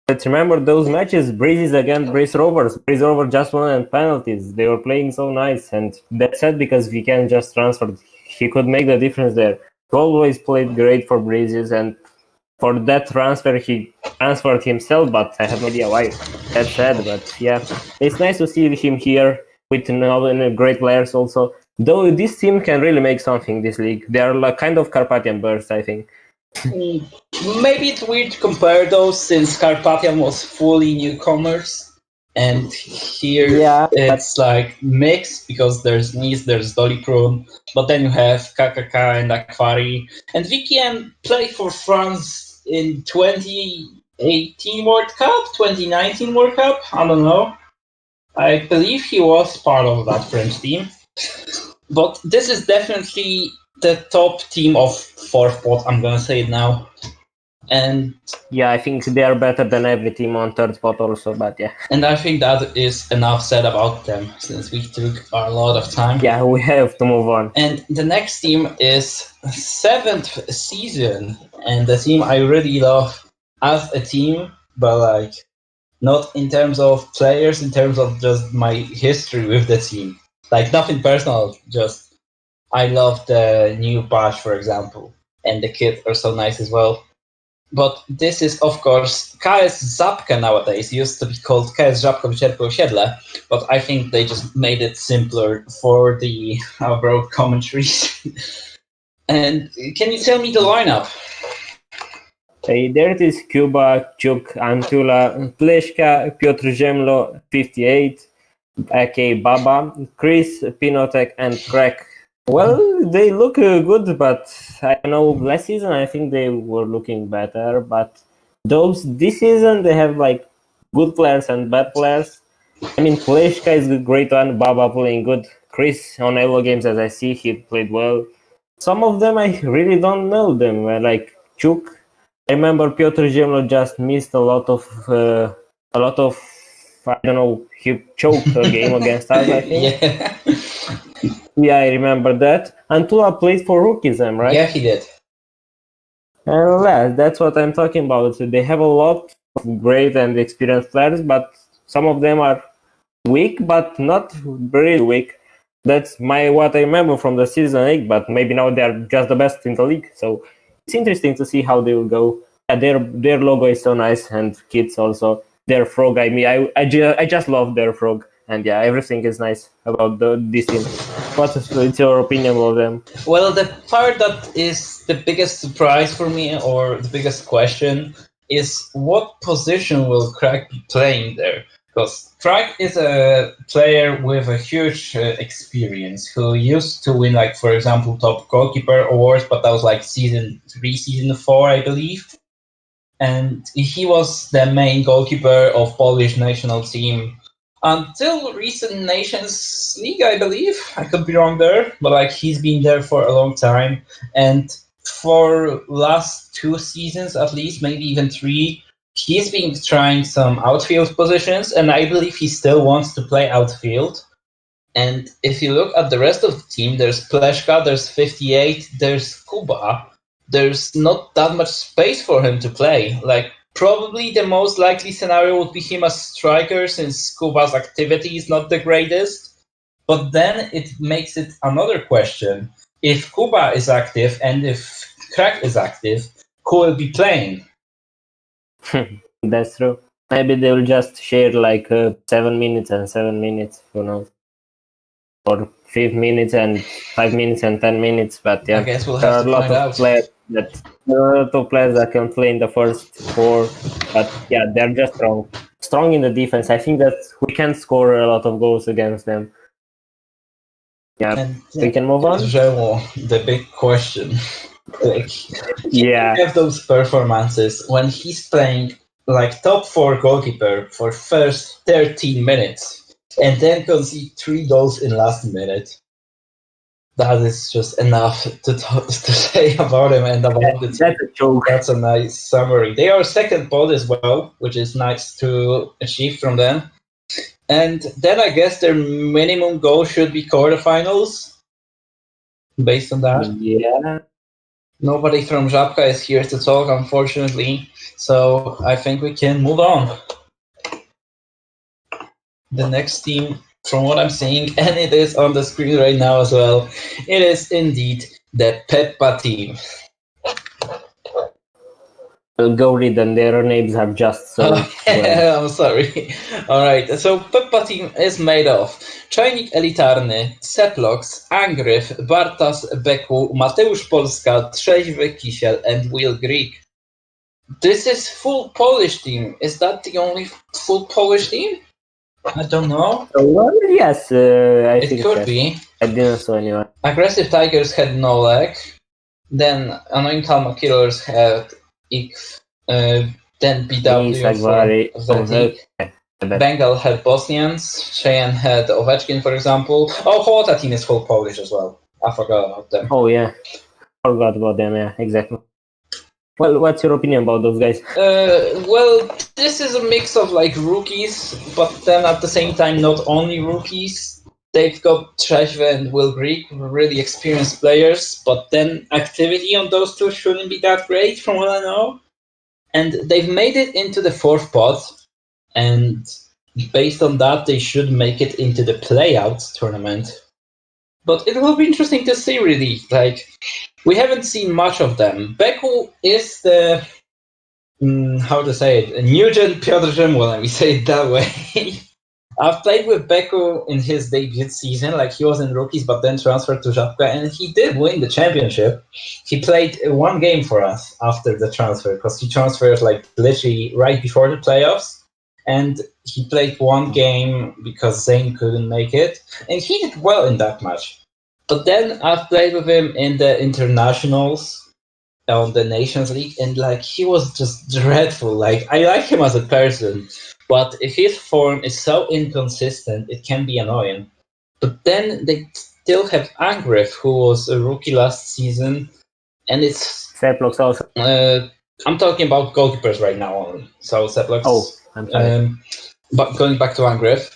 Let's remember those matches, Breezes against Breeze Rovers. Breeze Rovers just won on penalties. They were playing so nice, and that's sad because we can just transfer. He could make the difference there. He always played great for Breezes, and for that transfer, he transferred himself, but I have no idea why. That's sad, but yeah. It's nice to see him here with great players also. Though this team can really make something, this league. They are like kind of Carpathian Burst, I think. Maybe it's weird to compare those since Carpathian was fully newcomers, and here it's like mixed because there's Nice, there's Doliprune, but then you have KKK and Aquari, and Vikian played for France in 2018 World Cup, 2019 World Cup, I don't know. I believe he was part of that French team, but this is definitely the top team of fourth pot, I'm gonna say it now. And yeah, I think they are better than every team on third spot also, but yeah. And I think that is enough said about them since we took a lot of time. Yeah, we have to move on. And the next team is 7th season, and the team I really love as a team, but like not in terms of players, in terms of just my history with the team. Like nothing personal, just I love the new Bash, for example, and the kids are so nice as well. But this is, of course, KS Żabka nowadays. Used to be called KS Żabka Wyczerpie Osiedle, but I think they just made it simpler for the broad commentaries. And can you tell me the lineup? There it is: Kuba, Chuk, Antula, Pleszka, Piotr Zemlo, 58, aka Baba, Chris, Pinotek, and Crack. Well, they look good, but I know last season I think they were looking better. But this season they have like good players and bad players. I mean, Pleszka is a great one, Baba playing good. Chris on Elo games, as I see, he played well. Some of them I really don't know them, like Chuk. I remember Piotr Zemlo just missed a lot of I don't know, he choked a game against us, I think. Yeah. Yeah, I remember that. Antula played for Rookies, right? Yeah, he did. And that's what I'm talking about. They have a lot of great and experienced players, but some of them are weak, but not very weak. That's what I remember from the season 8, but maybe now they're just the best in the league. So it's interesting to see how they will go. Their logo is so nice, and kids also. Their frog, I just love their frog. And yeah, everything is nice about this team. What's your opinion of them? Well, the part that is the biggest surprise for me, or the biggest question, is what position will Crack be playing there? Because Crack is a player with a huge experience who used to win, like, for example, top goalkeeper awards, but that was like season 3, season 4, I believe. And he was the main goalkeeper of Polish national team until recent Nations League, I believe. I could be wrong there, but like he's been there for a long time. And for last 2 seasons, at least, maybe even 3, he's been trying some outfield positions, and I believe he still wants to play outfield. And if you look at the rest of the team, there's Pleszka, there's 58, there's Kuba. There's not that much space for him to play. Like, probably the most likely scenario would be him as striker, since Kuba's activity is not the greatest. But then it makes it another question. If Kuba is active and if Crack is active, who will be playing? That's true. Maybe they will just share like 7 minutes and 7 minutes, who knows? Or 5 minutes and 5 minutes and 10 minutes, but yeah, I guess we'll have to find out. There are a lot of players that can play in the first 4, but yeah, they're just strong in the defense. I think that we can score a lot of goals against them. Yeah, we can move on. The big question. Like, yeah, have those performances when he's playing like top 4 goalkeeper for first 13 minutes. and then concede 3 goals in last minute. That is just enough to say about him and about the team. That's a joke. That's a nice summary. They are second pod as well, which is nice to achieve from them. And then I guess their minimum goal should be quarterfinals. Based on that, Yeah. nobody from Żabka is here to talk, unfortunately. So I think we can move on. The next team, from what I'm seeing, and it is on the screen right now as well, it is indeed the Peppa team. I'll go read them. Their names are just so. I'm sorry. Alright, so Peppa team is made of Czajnik Elitarny, Seplox, Angryf, Bartas, Beku, Mateusz Polska, Trzeźwy, Kisiel, and Will Greek. This is full Polish team. Is that the only full Polish team? I don't know. Well, yes, I It think could yes. be. I didn't saw anyone. Aggressive Tigers had Nolek. Then Annoying Kalma Killers had Ikv. Then BW Sagvari, for Zeltik. Bengal had Bosnians. Cheyenne had Ovechkin, for example. Oh, Hota team is full Polish as well. I forgot about them. Oh yeah, forgot about them. Yeah, exactly. Well, what's your opinion about those guys? Well, this is a mix of like rookies, but then at the same time not only rookies. They've got Trzeźwy and Will Greek, really experienced players, but then activity on those two shouldn't be that great from what I know. And they've made it into the fourth pot, and based on that, they should make it into the playouts tournament. But it will be interesting to see, really. Like, we haven't seen much of them. Beku is the, how to say it, Nugent Piotr Rzymło, let me say it that way. I've played with Beku in his debut season, like he was in rookies, but then transferred to Żabka, and he did win the championship. He played one game for us after the transfer, because he transferred like literally right before the playoffs, and he played one game because Zane couldn't make it, and he did well in that match. But then I've played with him in the internationals on the Nations League, and like he was just dreadful. Like I like him as a person, but if his form is so inconsistent, it can be annoying. But then they still have Angryf, who was a rookie last season, and it's Seplox also. I'm talking about goalkeepers right now only. So Seplox. Oh, I'm sorry. But going back to Angryf,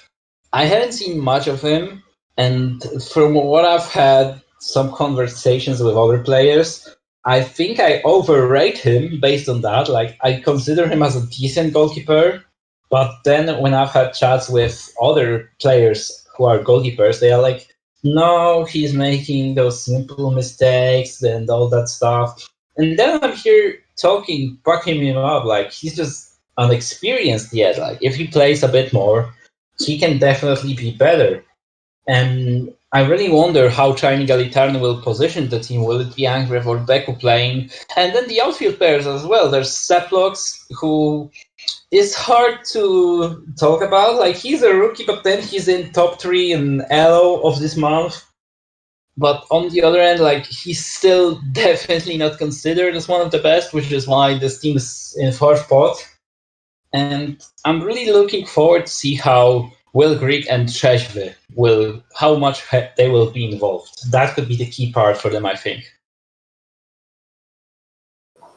I haven't seen much of him, and from what I've had some conversations with other players, I think I overrate him based on that. Like I consider him as a decent goalkeeper, but then when I've had chats with other players who are goalkeepers, they are like, no, he's making those simple mistakes and all that stuff. And then I'm here talking, backing him up, like he's just unexperienced yet. Like if he plays a bit more, he can definitely be better. And I really wonder how Czajnik Elitarny will position the team. Will it be Angryf or Beku playing? And then the outfield players as well. There's Seplox, who is hard to talk about. Like he's a rookie, but then he's in top 3 in Elo of this month. But on the other end, like he's still definitely not considered as one of the best, which is why this team is in fourth spot. And I'm really looking forward to see how Will Greek and Trzeźwy how much they will be involved. That could be the key part for them, I think.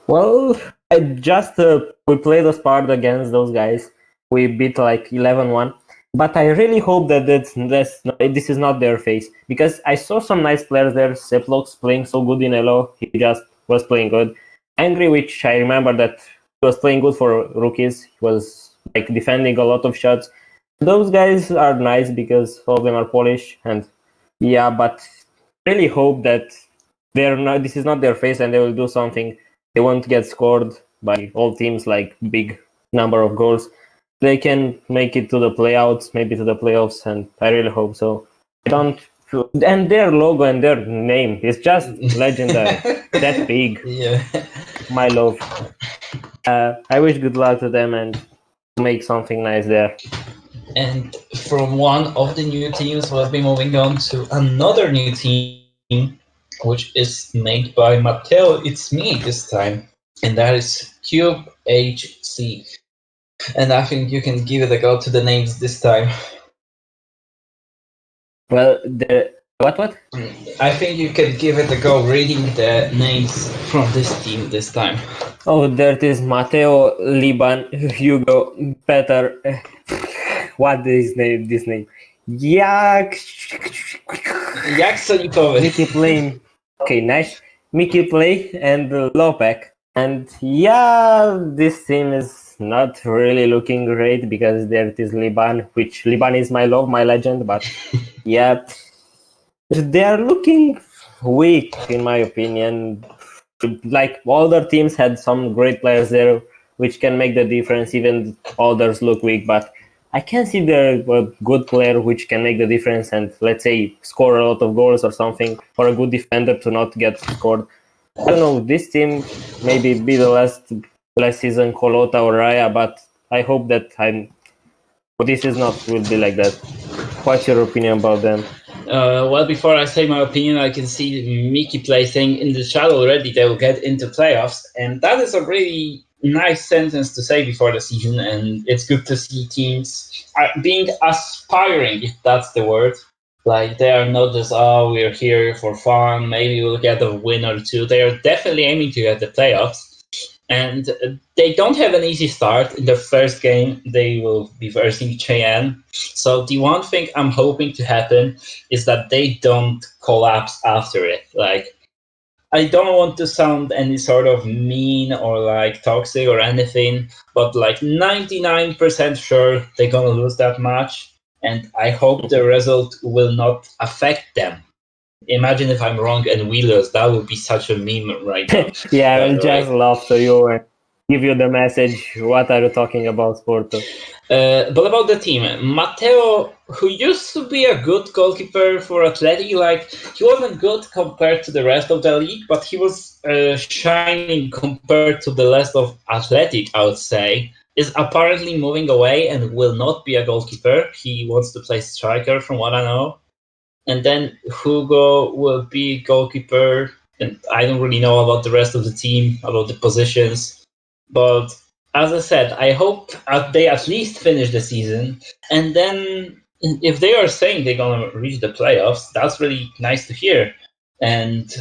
Well, I just we played a part against those guys. We beat like 11-1. But I really hope that this is not their face, because I saw some nice players there. Seplox playing so good in Elo, he just was playing good. Angry, which I remember that he was playing good for rookies. He was like defending a lot of shots. Those guys are nice because all of them are Polish, and yeah, but really hope that this is not their face and they will do something. They won't get scored by all teams like big number of goals. They can make it to the playouts, maybe to the playoffs, and I really hope so. And their logo and their name is just legendary. That big. Yeah. My love. I wish good luck to them and make something nice there. And from one of the new teams, we'll be moving on to another new team, which is made by Mateo. It's me this time, and that is Cube HC. And I think you can give it a go to the names this time. Well, the what? I think you can give it a go reading the names from this team this time. Oh, there is Matteo, Liban, Hugo, Peter. What is this name? Yak. Jak Sonikowy. Mickey Play. Okay, nice. Mickey Play and Lopek. And yeah, this team is not really looking great because there it is Liban, which Liban is my legend, but yeah, they are looking weak in my opinion. Like older teams had some great players there which can make the difference, even others look weak, but I can see there a good player which can make the difference and let's say score a lot of goals or something, or a good defender to not get scored. I don't know, this team maybe be the last season Kolota or Raya, but I hope that this is not will be like that. What's your opinion about them? Well, before I say my opinion, I can see Mickey Play saying in the chat already they will get into playoffs, and that is a really nice sentence to say before the season, and it's good to see teams being aspiring, if that's the word. Like, they are not just, oh, we're here for fun, maybe we'll get a win or two. They are definitely aiming to get the playoffs. And they don't have an easy start. In their first game, they will be versing Cheyenne. So the one thing I'm hoping to happen is that they don't collapse after it. Like, I don't want to sound any sort of mean or like toxic or anything, but like 99% sure they're gonna lose that match, and I hope the result will not affect them. Imagine if I'm wrong and we lose. That would be such a meme right now. Yeah, I will just laugh to you and give you the message. What are you talking about, Sporto? But about the team, Matteo, who used to be a good goalkeeper for Athletic, like he wasn't good compared to the rest of the league, but he was shining compared to the rest of Athletic, I would say. Is apparently moving away and will not be a goalkeeper. He wants to play striker, from what I know. And then Hugo will be goalkeeper, and I don't really know about the rest of the team, about the positions. But as I said, I hope they at least finish the season. And then if they are saying they're going to reach the playoffs, that's really nice to hear. And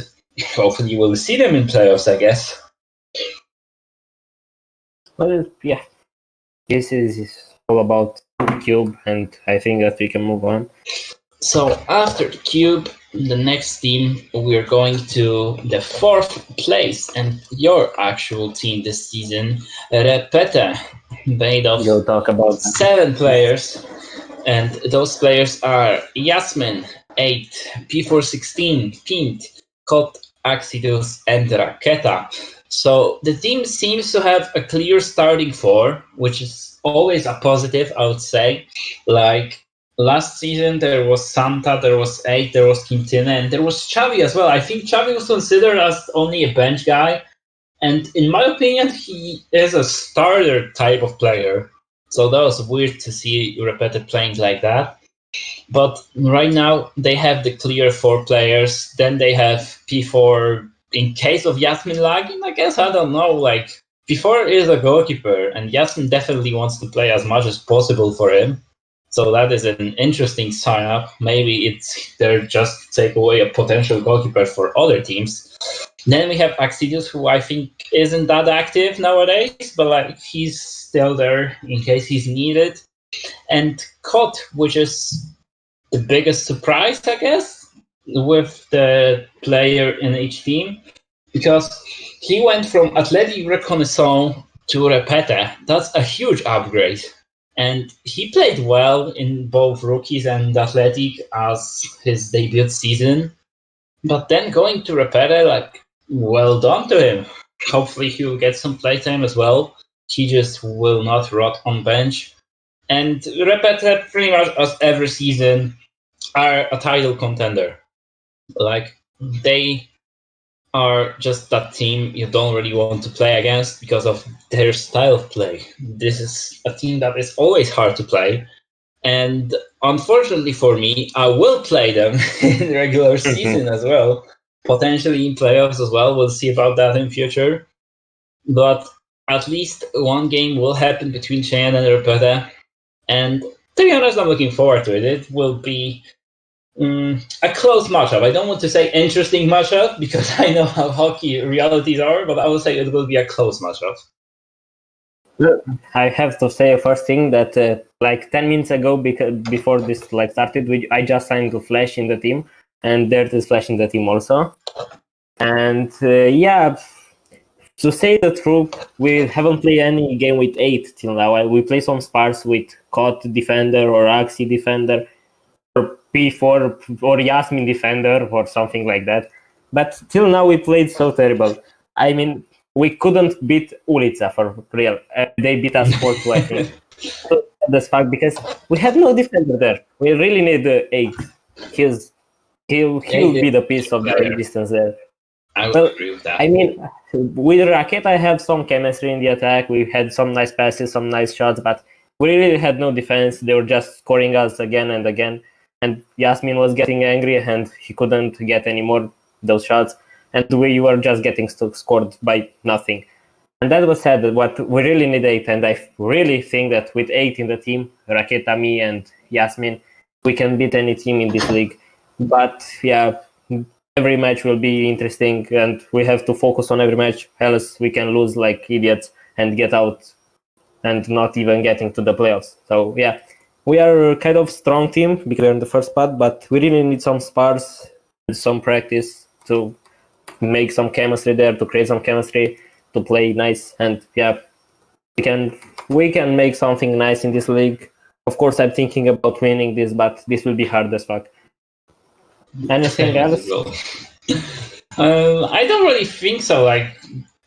hopefully we'll see them in playoffs, I guess. Well, yeah. This is all about Cube, and I think that we can move on. So after the Cube, the next team, we're going to the 4th place, and your actual team this season, Repete, made of We'll talk about 7 players, and those players are Yasmin, 8, P416, Pint, Kot, Axidus, and Raketa. So the team seems to have a clear starting 4, which is always a positive, I would say. Like, last season, there was Santa, there was 8, there was Quintana, and there was Xavi as well. I think Xavi was considered as only a bench guy. And in my opinion, he is a starter type of player. So that was weird to see Repete playing like that. But right now, they have the clear 4 players. Then they have P4 in case of Yasmin lagging, I guess. I don't know. Like, P4 is a goalkeeper, and Yasmin definitely wants to play as much as possible for him. So that is an interesting sign up. Maybe they're just take away a potential goalkeeper for other teams. Then we have Axidus, who I think isn't that active nowadays, but like he's still there in case he's needed. And Kot, which is the biggest surprise, I guess, with the player in each team, because he went from Athletic Reconnaissance to Repete. That's a huge upgrade. And he played well in both rookies and Athletic as his debut season. But then going to Repete, like, well done to him. Hopefully he will get some playtime as well. He just will not rot on bench. And Repete, pretty much as every season, are a title contender. Like, they are just that team you don't really want to play against because of their style of play. This is a team that is always hard to play. And unfortunately for me, I will play them in regular season as well. Potentially in playoffs as well. We'll see about that in future. But at least one game will happen between Cheyenne and Repete. And to be honest, I'm looking forward to it. It will be A close matchup. I don't want to say interesting matchup because I know how hockey realities are, but I would say it will be a close matchup. I have to say first thing that like 10 minutes ago, before this started, I just signed to Flash in the team, and there is Flash in the team also. And to say the truth, we haven't played any game with 8 till now. We play some spars with Cot defender or Axie defender or P4 or Yasmin defender or something like that. But till now we played so terrible. I mean, we couldn't beat Ulica for real. They beat us 4-2, I think. So that's fact because we have no defender there. We really need 8. He'll be the piece of the resistance there. I would agree with that. I mean, with Racket, I had some chemistry in the attack. We had some nice passes, some nice shots, but we really had no defense. They were just scoring us again and again. And Yasmin was getting angry, and he couldn't get any more those shots. And we were just getting scored by nothing. And that was sad. What we really need 8, and I really think that with 8 in the team, Raketa, me, and Yasmin, we can beat any team in this league. But yeah, every match will be interesting, and we have to focus on every match. Else, we can lose like idiots and get out, and not even getting to the playoffs. So yeah, we are a kind of strong team because we're in the first spot, but we really need some spars and some practice to make some chemistry there, to create some chemistry, to play nice, and yeah, we can make something nice in this league. Of course, I'm thinking about winning this, but this will be hard as fuck. Anything else? I don't really think so. Like,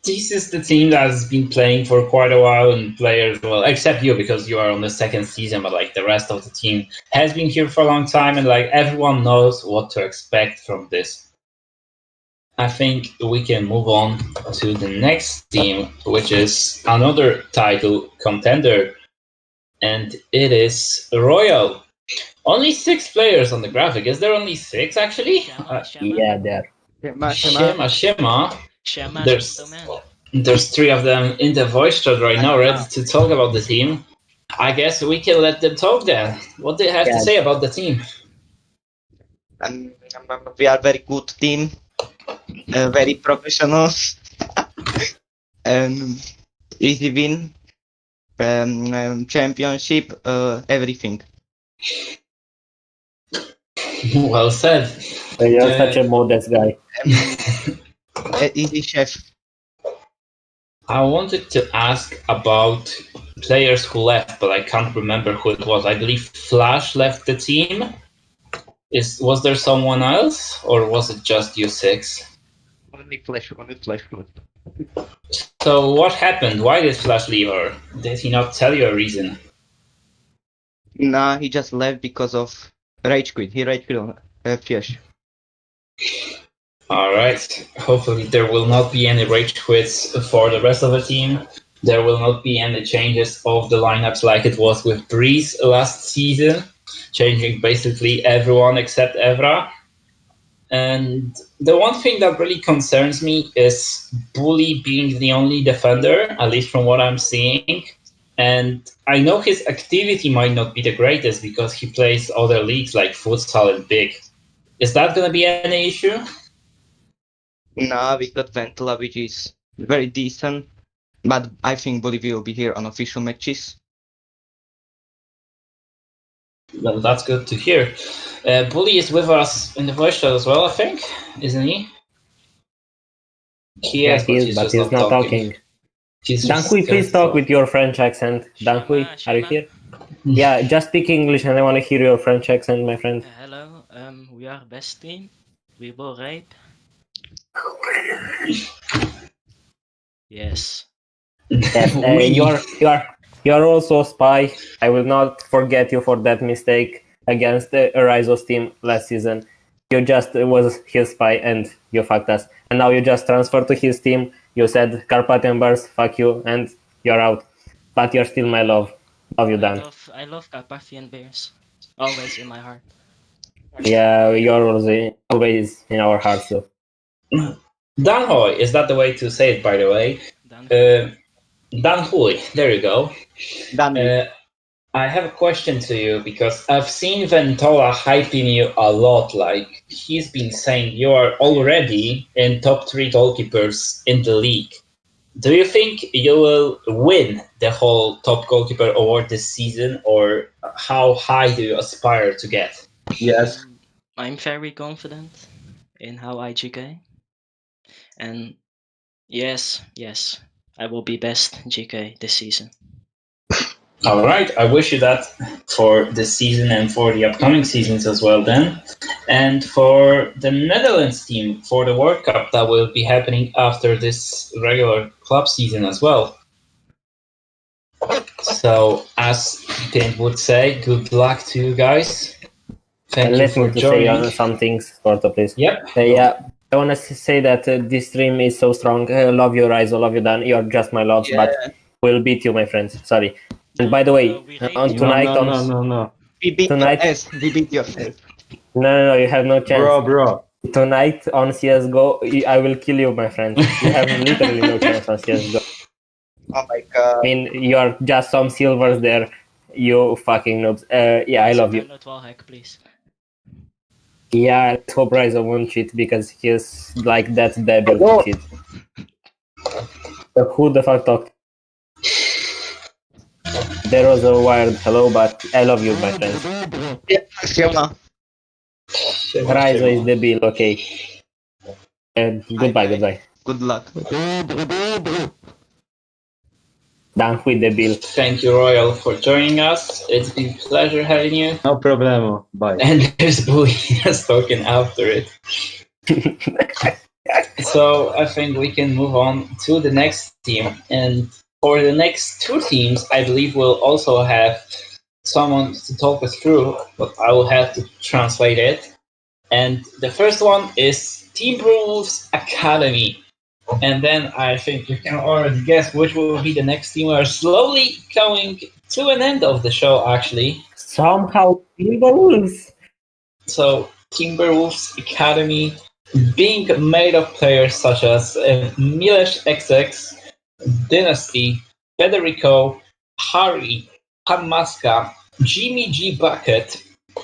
this is the team that has been playing for quite a while, and players, well, except you because you are on the second season, but like the rest of the team has been here for a long time, and like everyone knows what to expect from this. I think we can move on to the next team, which is another title contender, and it is Royal. Only 6 players on the graphic. Is there only 6 actually? Yeah, there. Shema. There's 3 of them in the voice chat right now, ready to talk about the team. I guess we can let them talk then. What do they have to say about the team? We are very good team, very professional, easy win, championship, everything. Well said. You're such a modest guy. Easy chef. I wanted to ask about players who left, but I can't remember who it was. I believe Flash left the team. Was there someone else, or was it just you 6? Only Flash. So what happened? Why did Flash leave, or did he not tell you a reason? Nah, he just left because of rage quit. He rage quit on Fish. Alright, hopefully there will not be any rage quits for the rest of the team. There will not be any changes of the lineups like it was with Breeze last season, changing basically everyone except Evra. And the one thing that really concerns me is Bully being the only defender, at least from what I'm seeing. And I know his activity might not be the greatest because he plays other leagues like futsal and big. Is that going to be any issue? Nah, we got Ventila, which is very decent, but I think Bolivia will be here on official matches. Well, that's good to hear. Bully is with us in the voice chat as well, I think, isn't he? He is, but he's not talking. Dankui, please talk with your French accent. Dankui, are you here? Yeah, just speak English and I want to hear your French accent, my friend. Hello, we are best team. We will rape. Yes. You're also a spy. I will not forget you for that mistake against the Arizo's team last season. You just was his spy and you fucked us. And now you just transferred to his team. You said Carpathian Bears, fuck you, and you're out. But you're still my love. Love you, Dan. I love Carpathian Bears. Always in my heart. Yeah, you're always in our hearts, though. Danhoy, is that the way to say it, by the way? Danhoy, there you go. I have a question to you because I've seen Ventola hyping you a lot. Like he's been saying you are already in top 3 goalkeepers in the league. Do you think you will win the whole top goalkeeper award this season, or how high do you aspire to get? Yes. I'm very confident in how I GK. And yes, I will be best GK this season. All right, I wish you that for this season and for the upcoming seasons as well then. And for the Netherlands team, for the World Cup that will be happening after this regular club season as well. So, as Pint would say, good luck to you guys. Thank you for joining. Say some things, Porto, please. Yep. Yeah, I want to say that this stream is so strong. Love you, Rise. Love you, Dan. You're just my loves, but we'll beat you, my friends. Sorry. And by the way, on tonight, No. We beat Tonight- your ass. We beat yourself. No, you have no chance. Bro. Tonight on CS:GO, I will kill you, my friend. You have literally no chance on CS:GO. Oh my god. I mean, you are just some silvers there. You fucking noobs. Yeah, I love you. Not wallhack, please. Yeah, let's hope Ryza won't cheat because he's like that devil to cheat. Who the fuck talked? There was a wired hello, but I love you, my friends. Yeah, Fiona. Ryza is the bill, okay. Goodbye. Good luck. Done with the bill. Thank you, Royal, for joining us. It's been a pleasure having you. No problemo. Bye. And there's Bully has spoken after it. So I think we can move on to the next team. And for the next 2 teams, I believe we'll also have someone to talk us through, but I will have to translate it. And the first one is Timberwolves Academy. And then I think you can already guess which will be the next team. We're slowly coming to an end of the show, actually. Somehow, Timberwolves. So, Timberwolves Academy being made of players such as Milesh XX, Dynasty, Federico, Harry, Pamaska, Jimmy G. Bucket,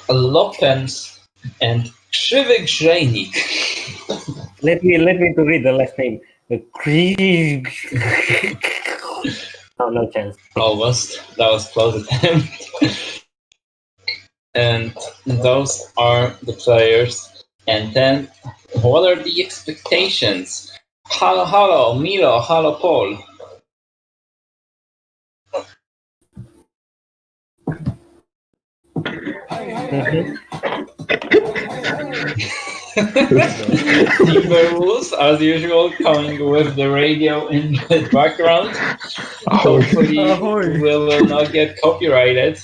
Lopens, and Krzywy Grzejnik. Let me to read the last name. No chance. Almost. That was close attempt. And those are the players. And then, what are the expectations? Hello, Milo. Hello, Paul. Timberwolves, as usual, coming with the radio in the background. Hopefully, we will not get copyrighted.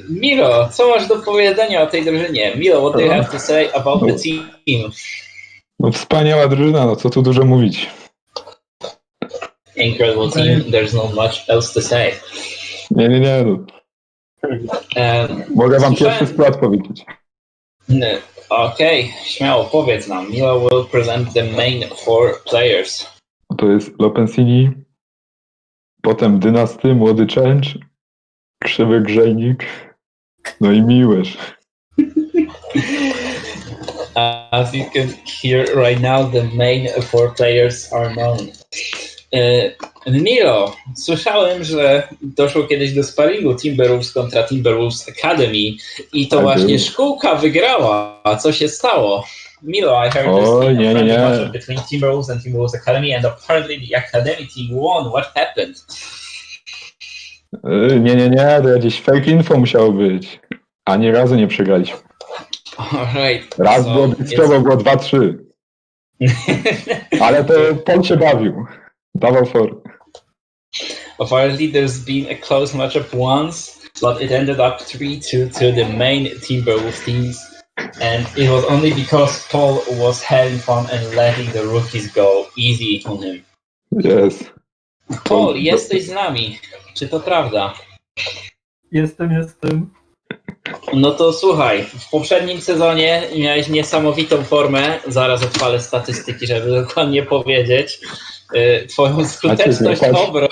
Milo, co masz do powiedzenia o tej drużynie? Milo, what do you have to say about the team? No wspaniała drużyna, no co tu dużo mówić. Incredible team, there's not much else to say. Nie, no. Mogę wam pierwszy skład powiedzieć. Okej, śmiało, powiedz nam. Milo will present the main 4 players. To jest Lopensini, potem Dynasty, Młody Change, Krzywy Grzejnik, no i Miłeś. As you can hear right now, the main 4 players are known. Milo, słyszałem, że doszło kiedyś do sparingu Timberwolves kontra Timberwolves Academy i to właśnie szkółka wygrała. Co się stało? Milo, I heard this friendly matchup between Timberwolves and Timberwolves Academy, and apparently the Academy team won. What happened? Nie, to jakieś fake info musiało być. Ani razu nie przegraliśmy. Alright. Raz było bliskowo, było 2-3. Ale to Paul się bawił. Dawał for. Apparently there's been a close matchup once, but it ended up 3-2 to the main Timberwolves teams. And it was only because Paul was having fun and letting the rookies go easy on him. Yes. Paul, jesteś z nami. Czy to prawda? Jestem. No to słuchaj, w poprzednim sezonie miałeś niesamowitą formę. Zaraz odpalę statystyki, żeby dokładnie powiedzieć. Twoją skuteczność obron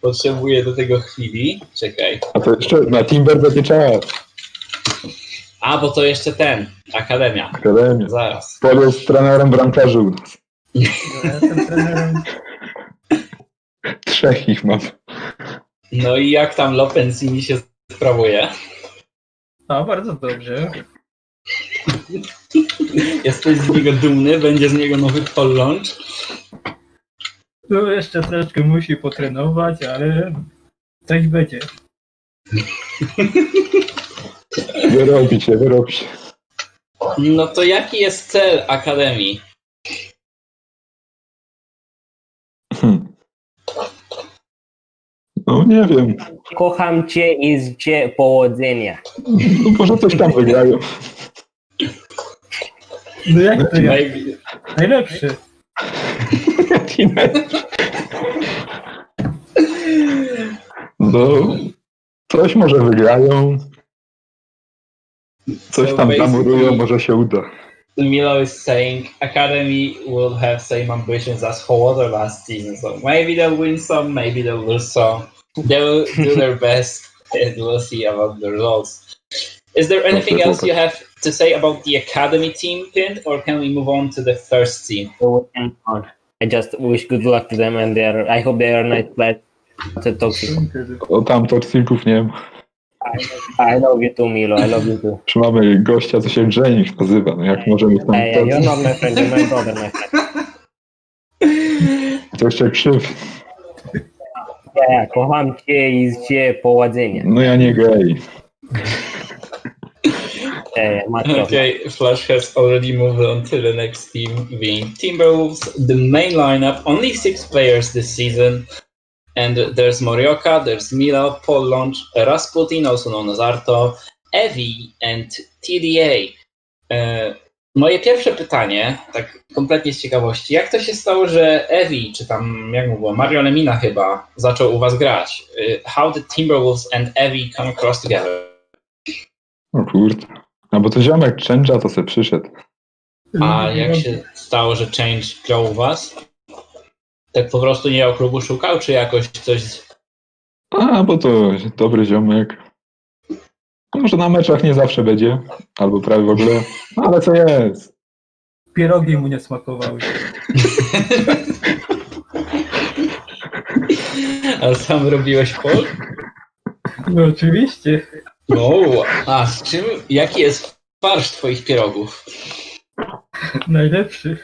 Potrzebuję do tego chwili. Czekaj. A to jeszcze na Timber będzie czas. A, bo to jeszcze Akademia. Akademia. Zaraz. Paul jest trenerem bramkarzy u nas. Ja jestem trenerem. 3 ich mam. No i jak tam Lopenzini się sprawuje? A, bardzo dobrze. Jesteś z niego dumny? Będzie z niego nowy Paul Launch? Tu jeszcze troszeczkę musi potrenować, ale coś będzie. Wyrobi się, wyrobi się. No to jaki jest cel Akademii? No nie wiem. Kocham cię i życzę powodzenia. No może coś tam wygrają. No jak to ja? Najlepszy. No, coś może wygrają. Coś tam zamurują, może się uda. Milo is saying Academy will have same ambitions as Howater last season, so maybe they'll win some, maybe they'll lose some. They will do their best, and we'll see about the results. Is there anything else you have to say about the Academy team, Pint, or can we move on to the first team? I just wish good luck to them, and I hope they are not bad. Toxic. O, tam toksików nie ma. I love you too, Milo. I love you too. Czy mamy gościa, co się Janik nazywa? No jak możemy tam... You're not my friend, you're my brother, my friend. To jeszcze krzyw. Kocham cię i życzę powodzenia. No ja nie gej. Okay, Flash has already moved on to the next team, being Timberwolves. The main lineup, only 6 players this season. And there's Morioka, there's Milo, Paul Launch, Rasputin, also known as Arto, Evi, and TDA. Moje pierwsze pytanie, tak kompletnie z ciekawości, jak to się stało, że Evi, czy tam, jak mu było, Mario Lemina chyba, zaczął u was grać? How did Timberwolves and Evi come across together? O kurde. No bo to ziomek Change'a to se przyszedł. A jak się stało, że Change grał u was? Tak po prostu nie o klubu szukał, czy jakoś coś... A, bo to dobry ziomek. Może na meczach nie zawsze będzie, albo prawie w ogóle, ale co jest? Pierogi mu nie smakowały. A sam robiłeś Paul? No oczywiście. No, a z czym, jaki jest farsz twoich pierogów? Najlepszy.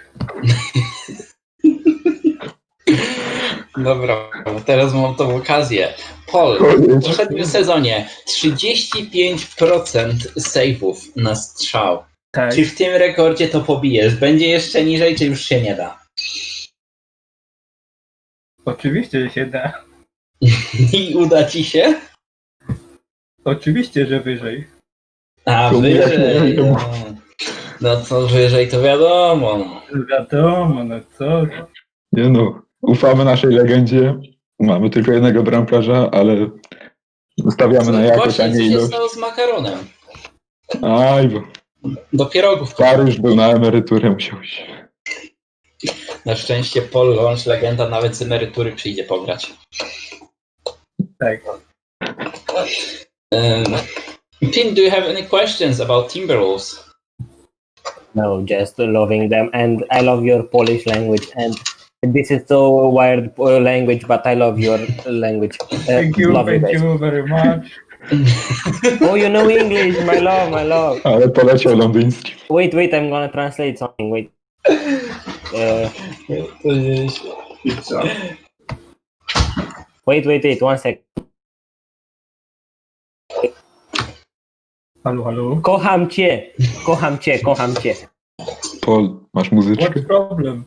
Dobra, teraz mam tą okazję. Paul, w poprzednim sezonie 35% save'ów na strzał. Tak. Czy w tym rekordzie to pobijesz? Będzie jeszcze niżej, czy już się nie da? Oczywiście, że się da. I uda ci się? Oczywiście, że wyżej. A, wyżej. No co wyżej, to wiadomo. Wiadomo, no co? Nie no, ufamy naszej legendzie. Mamy tylko jednego bramkarza, ale stawiamy na jakość, a nie Co się ilość. stało z makaronem? Aj, bo Do pierogów. Paryż był na emeryturę, musiał iść. Na szczęście Paul Launch, legenda, nawet z emerytury przyjdzie pograć. Tak. Pin, do you have any questions about Timberwolves? No, just loving them, and I love your Polish language, and this is so weird language, but I love your language. Thank you guys. very much. Oh, you know English, my love, my love. Ale poleciał londyński. Wait, I'm gonna translate something, wait. Wait, 1 sec. Halo. Kocham cię. Paul, masz muzyczkę? What problem?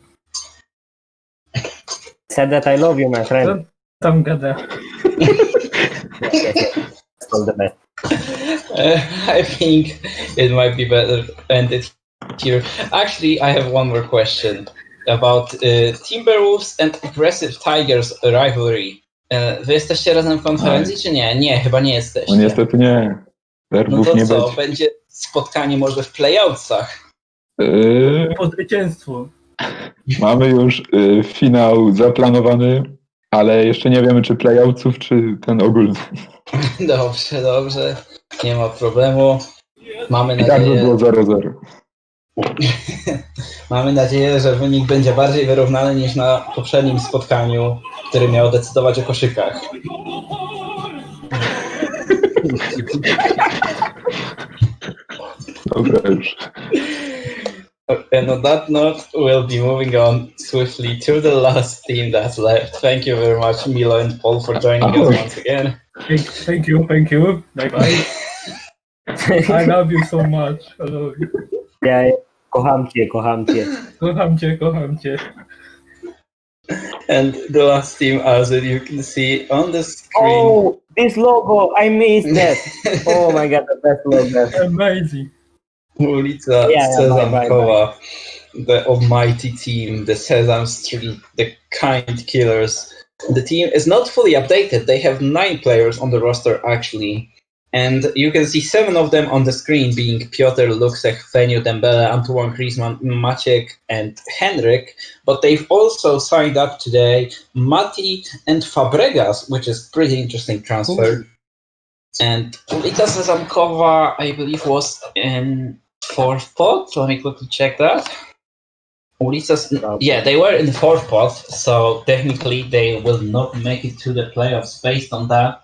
Said that I love you, my friend. Co tam gada? Yes. All the best. I think it might be better ended here. Actually, I have one more question about Timberwolves and Aggressive Tigers rivalry. Wy jesteście razem w konferencji, czy nie? Nie, chyba nie jesteście. No niestety nie. Derbów No to nie co, będzie. będzie spotkanie może w playoffsach? Po zwycięstwo. Mamy już finał zaplanowany, Ale jeszcze nie wiemy, czy playoutów, czy ten ogólny. Dobrze. Nie ma problemu. Mamy I tak by nadzieję, było 0-0. mamy nadzieję, że wynik będzie bardziej wyrównany niż na poprzednim spotkaniu, który miał decydować o koszykach. Dobra już. And on that note, we'll be moving on swiftly to the last team that's left. Thank you very much, Milo and Paul, for joining us once again. Thank you. Bye bye. I love you so much. I love you. Ja kocham cię. Kocham cię. And the last team, as you can see on the screen. Oh, this logo, I missed that. Oh my god, the best logo. Amazing. Ulica Yeah, Sezamkowa, the almighty team, the Sesame Street, the kind killers. The team is not fully updated. They have 9 players on the roster, actually. And you can see 7 of them on the screen, being Piotr, Luksek, Feniu, Dembele, Antoine Griezmann, Maciek, and Henrik. But they've also signed up today Mati and Fabregas, which is pretty interesting transfer. Ooh. And Ulica Sezamkowa, I believe, was in 4th pot. Let me quickly check that. Yeah, they were in the 4th pot, so technically they will not make it to the playoffs based on that.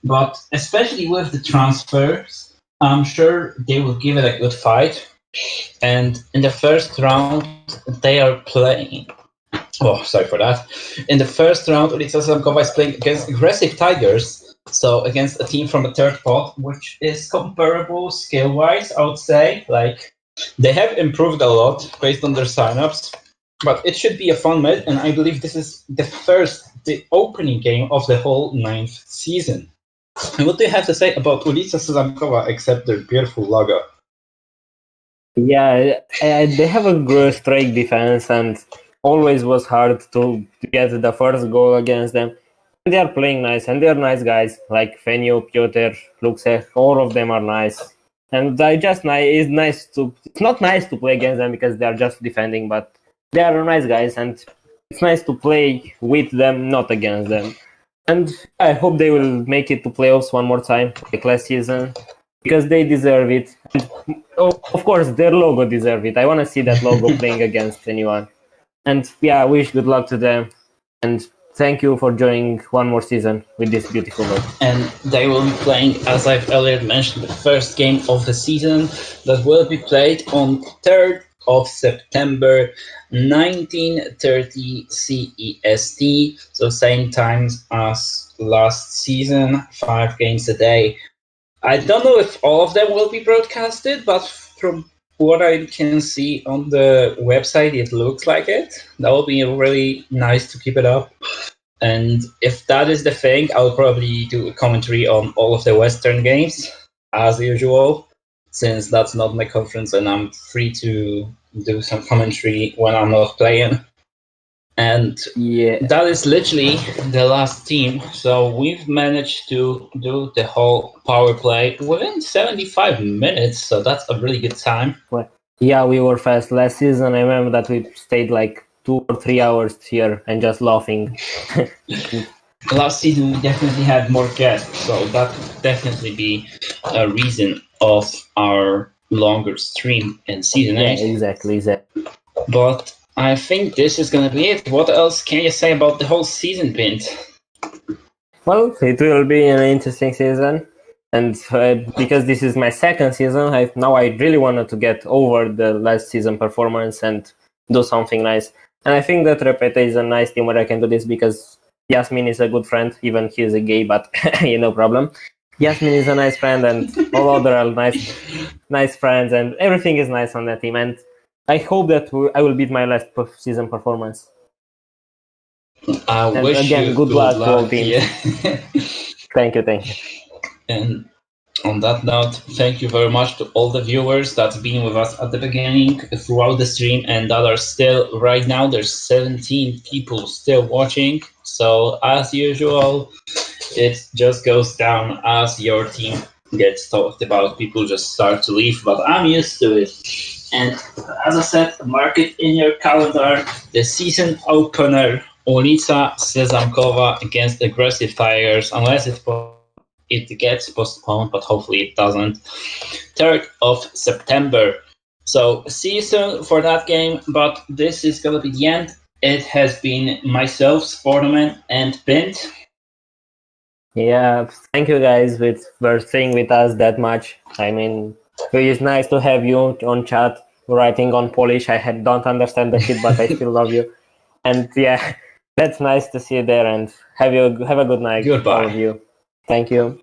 But especially with the transfers, I'm sure they will give it a good fight. And in the first round, they are playing. Oh, sorry for that. In the first round, Ulica Sezamkowa is playing against Aggressive Tigers, so against a team from the 3rd pot, which is comparable skill-wise, I would say. Like, they have improved a lot based on their signups, but it should be a fun match, and I believe this is the opening game of the whole 9th season. And what do you have to say about Ulica Sezamkowa except their beautiful logo? Yeah, they have a good strike defense, and always was hard to get the first goal against them. They are playing nice, and they are nice guys, like Fenio, Piotr, Luksek, all of them are nice. And it's not nice to play against them because they are just defending, but they are nice guys, and it's nice to play with them, not against them. And I hope they will make it to playoffs one more time, like last season, because they deserve it. And, of course, their logo deserves it. I want to see that logo playing against anyone. And yeah, I wish good luck to them. And thank you for joining one more season with this beautiful logo. And they will be playing, as I've earlier mentioned, the first game of the season that will be played on 3rd of September, 19:30 CEST, so same times as last season, 5 games a day. I don't know if all of them will be broadcasted, but from what I can see on the website, it looks like it. That will be really nice to keep it up. And if that is the thing, I'll probably do a commentary on all of the Western games, as usual, since that's not my conference and I'm free to do some commentary when I'm not playing. And that is literally the last team. So we've managed to do the whole power play within 75 minutes. So that's a really good time. Yeah, we were fast last season. I remember that we stayed like 2 or 3 hours here and just laughing. Last season, we definitely had more guests. So that could definitely be a reason of our longer stream in season 8. Yeah, exactly. But I think this is going to be it. What else can you say about the whole season, Bint? Well, it will be an interesting season. And because this is my 2nd season, I really wanted to get over the last season performance and do something nice. And I think that Repete is a nice team where I can do this because Yasmin is a good friend, even he is a gay, but no problem. Yasmin is a nice friend and all other are nice friends, and everything is nice on that team. And I hope that I will beat my last season performance. I wish again, you good luck to all teams. Yeah. Thank you. And on that note, thank you very much to all the viewers that's been with us at the beginning, throughout the stream, and that are still right now. There's 17 people still watching. So as usual, it just goes down as your team gets talked about. People just start to leave, but I'm used to it. And as I said, mark it in your calendar. The season opener Ulica Sezamkova against Aggressive Tigers, unless it gets postponed, but hopefully it doesn't. 3rd of September. So see you soon for that game, but this is gonna be the end. It has been myself, Sportman, and Bint. Yeah, thank you guys for staying with us that much. I mean, it is nice to have you on chat writing on Polish. I don't understand the shit, but I still love you. And yeah, that's nice to see you there. And have a good night, Goodbye. all of you. Thank you.